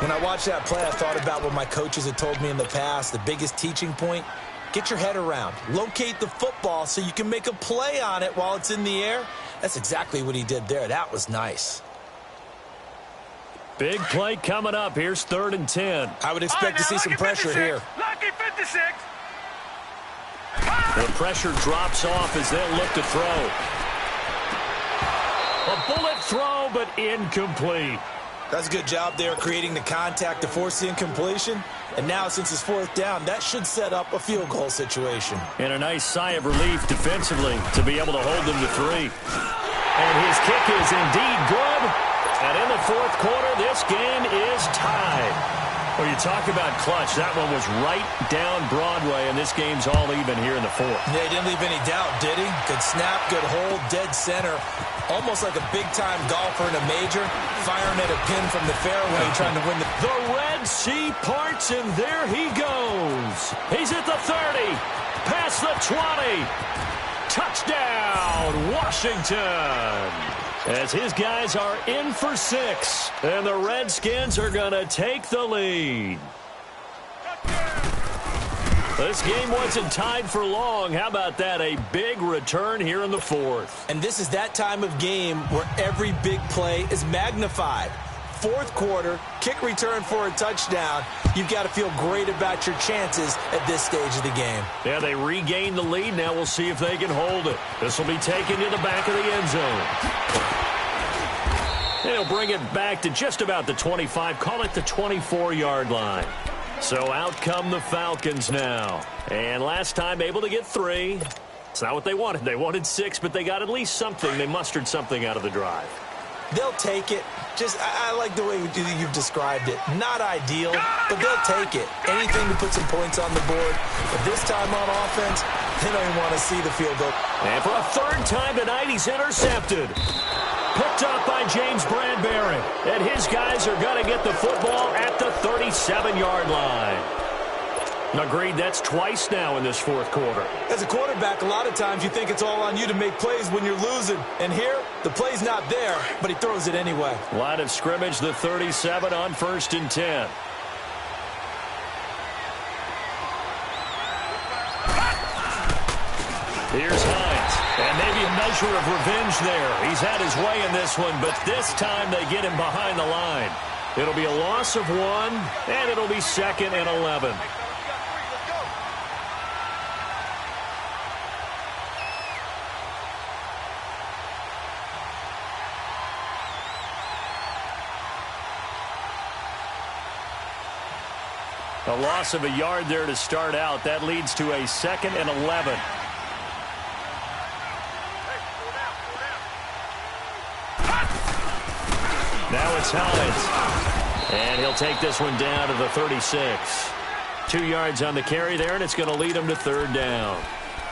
When I watched that play, I thought about what my coaches had told me in the past. The biggest teaching point, get your head around. Locate the football so you can make a play on it while it's in the air. That's exactly what he did there. That was nice. Big play coming up. Here's 3rd and 10. I would expect to see some pressure here. Lucky 56. The pressure drops off as they'll look to throw. A bullet throw, but incomplete. That's a good job there creating the contact to force the incompletion. And now, since it's 4th down, that should set up a field goal situation. And a nice sigh of relief defensively to be able to hold them to 3. And his kick is indeed good. And in the 4th quarter, this game is tied. Well, you talk about clutch. That one was right down Broadway, and this game's all even here in the 4th. Yeah, he didn't leave any doubt, did he? Good snap, good hold, dead center. Almost like a big-time golfer in a major, firing at a pin from the fairway, trying to win the... The Red Sea parts, and there he goes. He's at the 30, past the 20. Touchdown, Washington. as his guys are in for 6. And the Redskins are going to take the lead. This game wasn't tied for long. How about that? A big return here in the 4th. And this is that time of game where every big play is magnified. 4th quarter, kick return for a touchdown. You've got to feel great about your chances at this stage of the game. Yeah, they regained the lead. Now we'll see if they can hold it. This will be taken to the back of the end zone. They'll bring it back to just about the 25. Call it the 24-yard line. So out come the Falcons now. And last time able to get 3. It's not what they wanted. They wanted 6, but they got at least something. They mustered something out of the drive. They'll take it. I like the way you've described it. Not ideal, but they'll take it. Anything to put some points on the board. But this time on offense, they don't even want to see the field goal. And for a 3rd time tonight, he's intercepted. Picked up by James Bradbury. And his guys are going to get the football at the 37-yard line. Agreed, that's twice now in this 4th quarter. As a quarterback, a lot of times you think it's all on you to make plays when you're losing. And here, the play's not there, but he throws it anyway. Line of scrimmage, the 37 on 1st and 10. Here's Hines. And maybe a measure of revenge there. He's had his way in this one, but this time they get him behind the line. It'll be a loss of 1, and it'll be 2nd and 11. A loss of a yard there to start out. That leads to a 2nd and 11. Now it's Hines. And he'll take this one down to the 36. 2 yards on the carry there, and it's going to lead him to 3rd down.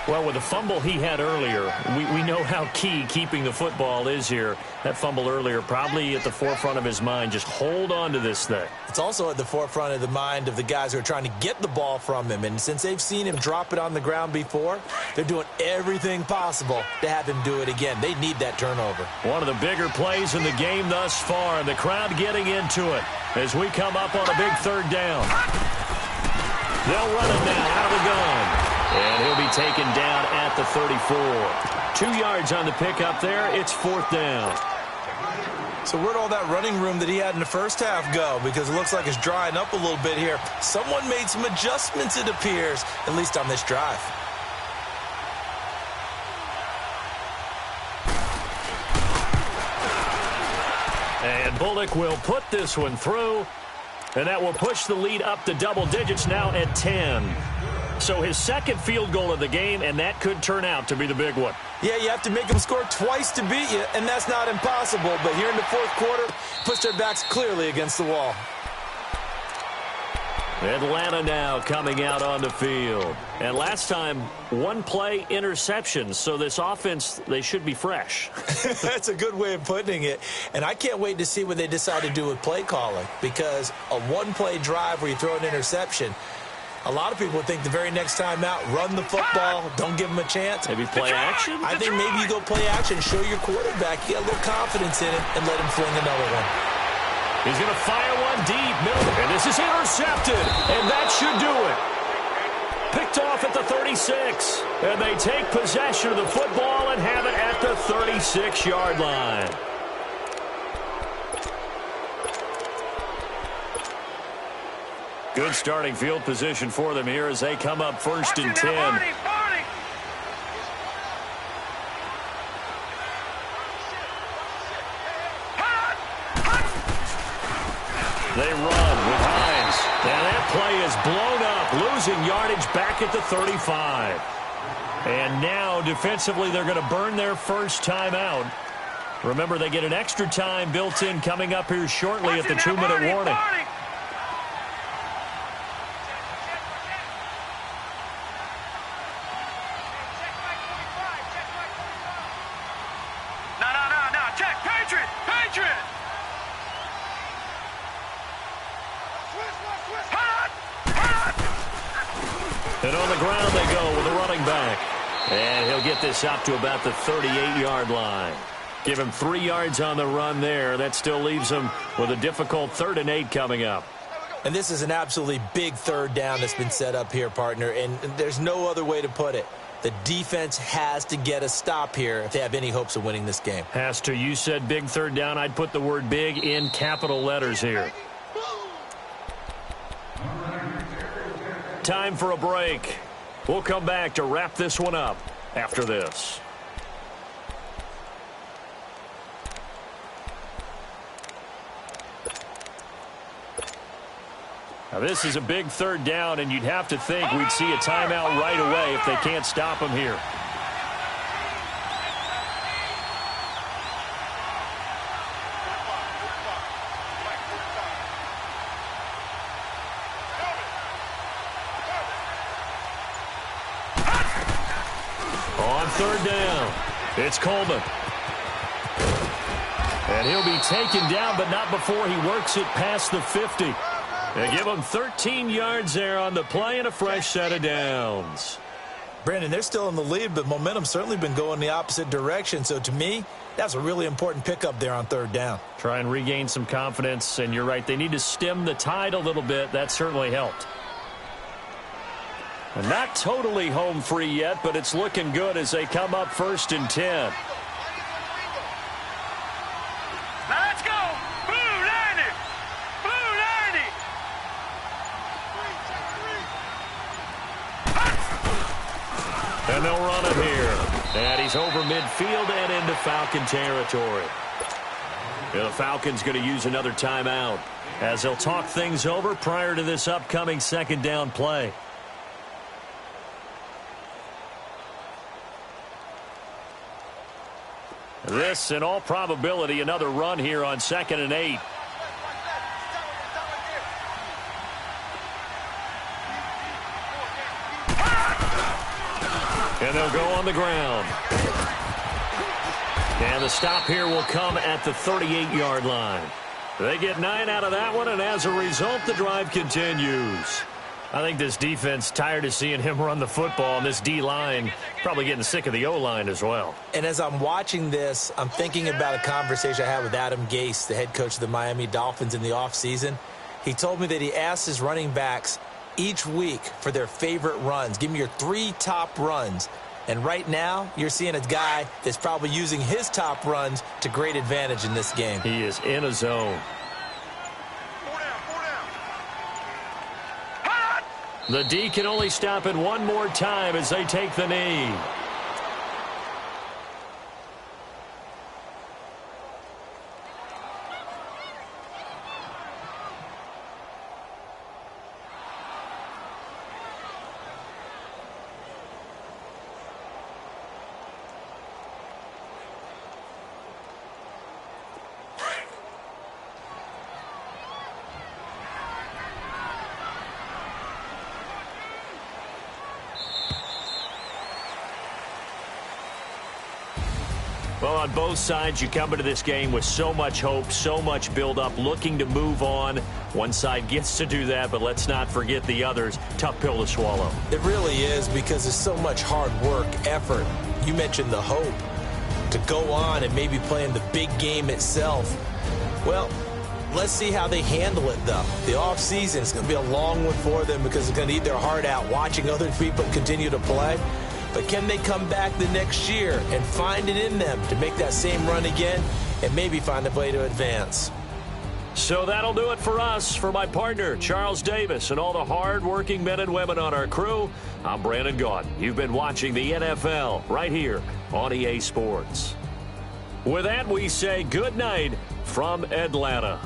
Well, with the fumble he had earlier, we know how key keeping the football is here. That fumble earlier probably at the forefront of his mind. Just hold on to this thing. It's also at the forefront of the mind of the guys who are trying to get the ball from him. And since they've seen him drop it on the ground before, they're doing everything possible to have him do it again. They need that turnover. One of the bigger plays in the game thus far, and the crowd getting into it as we come up on a big 3rd down. They'll run it now out of the gun. And he'll be taken down at the 34. 2 yards on the pickup there. It's 4th down. So where'd all that running room that he had in the first half go? Because it looks like it's drying up a little bit here. Someone made some adjustments, it appears, at least on this drive. And Bullock will put this one through. And that will push the lead up to double digits now at 10. So his 2nd field goal of the game, and that could turn out to be the big one. Yeah, you have to make them score twice to beat you, and that's not impossible. But here in the 4th quarter, push their backs clearly against the wall. Atlanta now coming out on the field. And last time, 1 play interception. So this offense, they should be fresh. That's a good way of putting it. And I can't wait to see what they decide to do with play calling. Because a 1-play drive where you throw an interception, a lot of people would think the very next time out, run the football, don't give them a chance. Maybe play action? I think maybe you go play action, show your quarterback, you got a little confidence in it, and let him fling another one. He's going to fire one deep, middle, and this is intercepted, and that should do it. Picked off at the 36, and they take possession of the football and have it at the 36-yard line. Good starting field position for them here as they come up 1st and 10. They run with Hines. And that play is blown up, losing yardage back at the 35. And now defensively they're going to burn their first timeout. Remember, they get an extra time built in coming up here shortly at the 2-minute warning. And on the ground they go with a running back. And he'll get this out to about the 38-yard line. Give him 3 yards on the run there. That still leaves him with a difficult 3rd and 8 coming up. And this is an absolutely big 3rd down that's been set up here, partner, and there's no other way to put it. The defense has to get a stop here if they have any hopes of winning this game. Has to. You said big 3rd down. I'd put the word big in capital letters here. Time for a break. We'll come back to wrap this one up after this. Now this is a big 3rd down, and you'd have to think we'd see a timeout right away if they can't stop him here. On 3rd down, it's Coleman. And he'll be taken down, but not before he works it past the 50. They give him 13 yards there on the play and a fresh set of downs. Brandon, they're still in the lead, but momentum's certainly been going the opposite direction. So to me, that's a really important pickup there on 3rd down. Try and regain some confidence, and you're right. They need to stem the tide a little bit. That certainly helped. And not totally home free yet, but it's looking good as they come up 1st and 10. Let's go! Blue 90! Blue 90! And they'll run it here. And he's over midfield and into Falcon territory. The Falcons going to use another timeout as they'll talk things over prior to this upcoming 2nd down play. This, in all probability, another run here on 2nd and 8. And they'll go on the ground. And the stop here will come at the 38-yard line. They get 9 out of that one, and as a result, the drive continues. I think this defense tired of seeing him run the football, and this D-line probably getting sick of the O-line as well. And as I'm watching this, I'm thinking about a conversation I had with Adam Gase, the head coach of the Miami Dolphins in the offseason. He told me that he asked his running backs each week for their favorite runs. Give me your 3 top runs. And right now, you're seeing a guy that's probably using his top runs to great advantage in this game. He is in a zone. The D can only stop it one more time as they take the knee. Well, on both sides, you come into this game with so much hope, so much build-up, looking to move on. One side gets to do that, but let's not forget the others. Tough pill to swallow. It really is, because there's so much hard work, effort. You mentioned the hope to go on and maybe play in the big game itself. Well, let's see how they handle it, though. The offseason is going to be a long one for them because they're going to eat their heart out watching other people continue to play. But can they come back the next year and find it in them to make that same run again and maybe find a way to advance? So that'll do it for us. For my partner, Charles Davis, and all the hard-working men and women on our crew, I'm Brandon Gaudin. You've been watching the NFL right here on EA Sports. With that, we say good night from Atlanta.